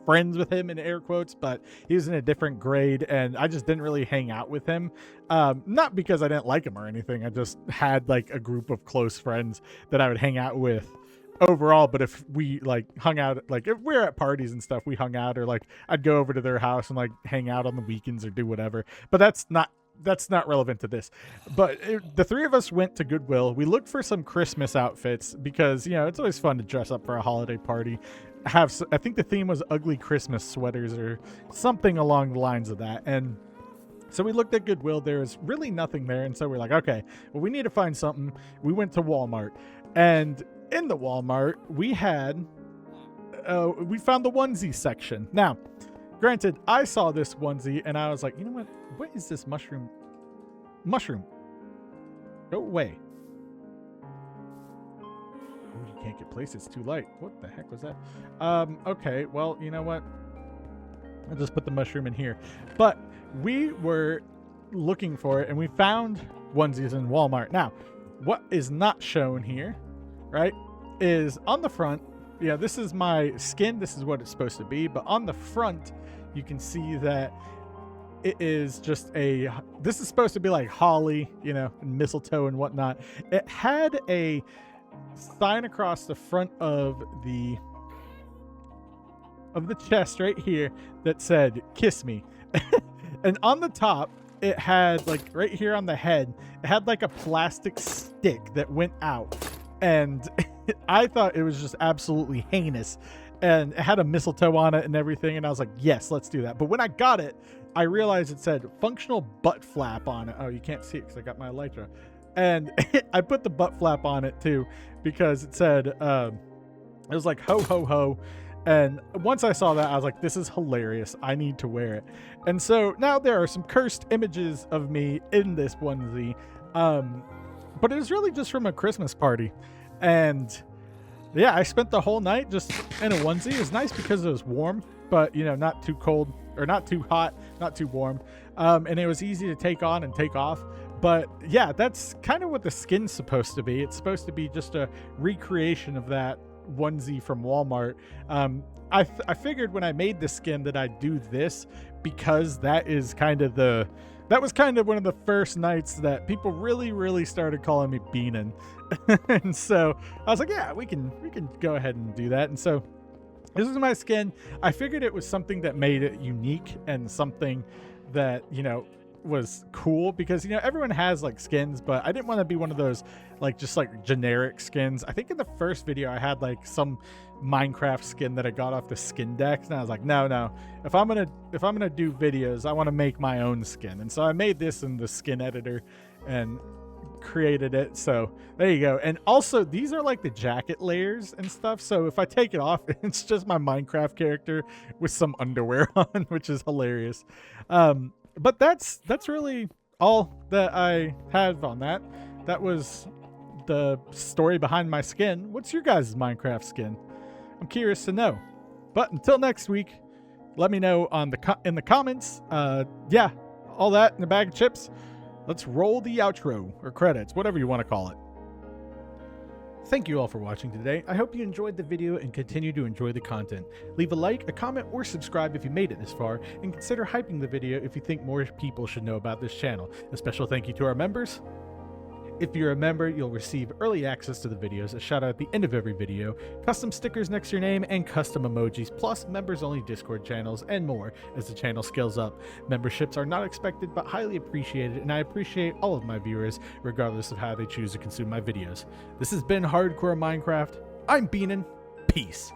friends with him in air quotes, but he was in a different grade, and I just didn't really hang out with him. Not because I didn't like him or anything. I just had like a group of close friends that I would hang out with overall. But if we like hung out, like if we're at parties and stuff, we hung out, or like I'd go over to their house and like hang out on the weekends or do whatever. But that's not relevant to this. But the three of us went to Goodwill. We looked for some Christmas outfits because it's always fun to dress up for a holiday party. I think the theme was ugly Christmas sweaters or something along the lines of that. And so we looked at Goodwill. There was really nothing there, and so we're like, okay, well, we need to find something. We went to Walmart, and in the Walmart, we found the onesie section. Now, granted, I saw this onesie and I was like, you know what is this mushroom? Go away. Oh you can't get placed. It's too light. What the heck was that? Okay, well, you know what? I'll just put the mushroom in here. But we were looking for it, and we found onesies in Walmart. Now, what is not shown here, right, is on the front, yeah, this is my skin. This is what it's supposed to be. But on the front, you can see that it is just this is supposed to be like holly, you know, and mistletoe and whatnot. It had a sign across the front of the chest right here that said, "Kiss me." And on the top, it had, like, right here on the head, it had like a plastic stick that went out. And I thought it was just absolutely heinous. And it had a mistletoe on it and everything. And I was like, yes, let's do that. But when I got it, I realized it said functional butt flap on it. Oh, you can't see it because I got my elytra. And I put the butt flap on it too, because it said, it was like, ho, ho, ho. And once I saw that, I was like, this is hilarious. I need to wear it. And so now there are some cursed images of me in this onesie. But it was really just from a Christmas party. And yeah, I spent the whole night just in a onesie. It was nice because it was warm, but, you know, not too cold or not too hot, not too warm. And it was easy to take on and take off. But yeah, that's kind of what the skin's supposed to be. It's supposed to be just a recreation of that onesie from Walmart. I figured when I made the skin that I'd do this, because that was kind of one of the first nights that people really started calling me Beanin. And so I was like, yeah, we can go ahead and do that. And so this is my skin. I figured it was something that made it unique and something that, you know, was cool, because, you know, everyone has like skins, but I didn't want to be one of those like just like generic skins. I think in the first video I had like some Minecraft skin that I got off the skin decks, and I was like, no, if I'm gonna do videos, I want to make my own skin. And so I made this in the skin editor and created it. So there you go. And also, these are like the jacket layers and stuff, so if I take it off, it's just my Minecraft character with some underwear on, which is hilarious. But that's really all that I have on that. That was the story behind my skin. What's your guys' Minecraft skin? I'm curious to know. But until next week, let me know in the comments. Yeah, all that in a bag of chips. Let's roll the outro or credits, whatever you want to call it. Thank you all for watching today. I hope you enjoyed the video and continue to enjoy the content. Leave a like, a comment, or subscribe if you made it this far, and consider hyping the video if you think more people should know about this channel. A special thank you to our members. If you're a member, you'll receive early access to the videos, a shout out at the end of every video, custom stickers next to your name, and custom emojis, plus members-only Discord channels, and more as the channel scales up. Memberships are not expected, but highly appreciated, and I appreciate all of my viewers, regardless of how they choose to consume my videos. This has been Hardcore Minecraft. I'm Beanin. Peace.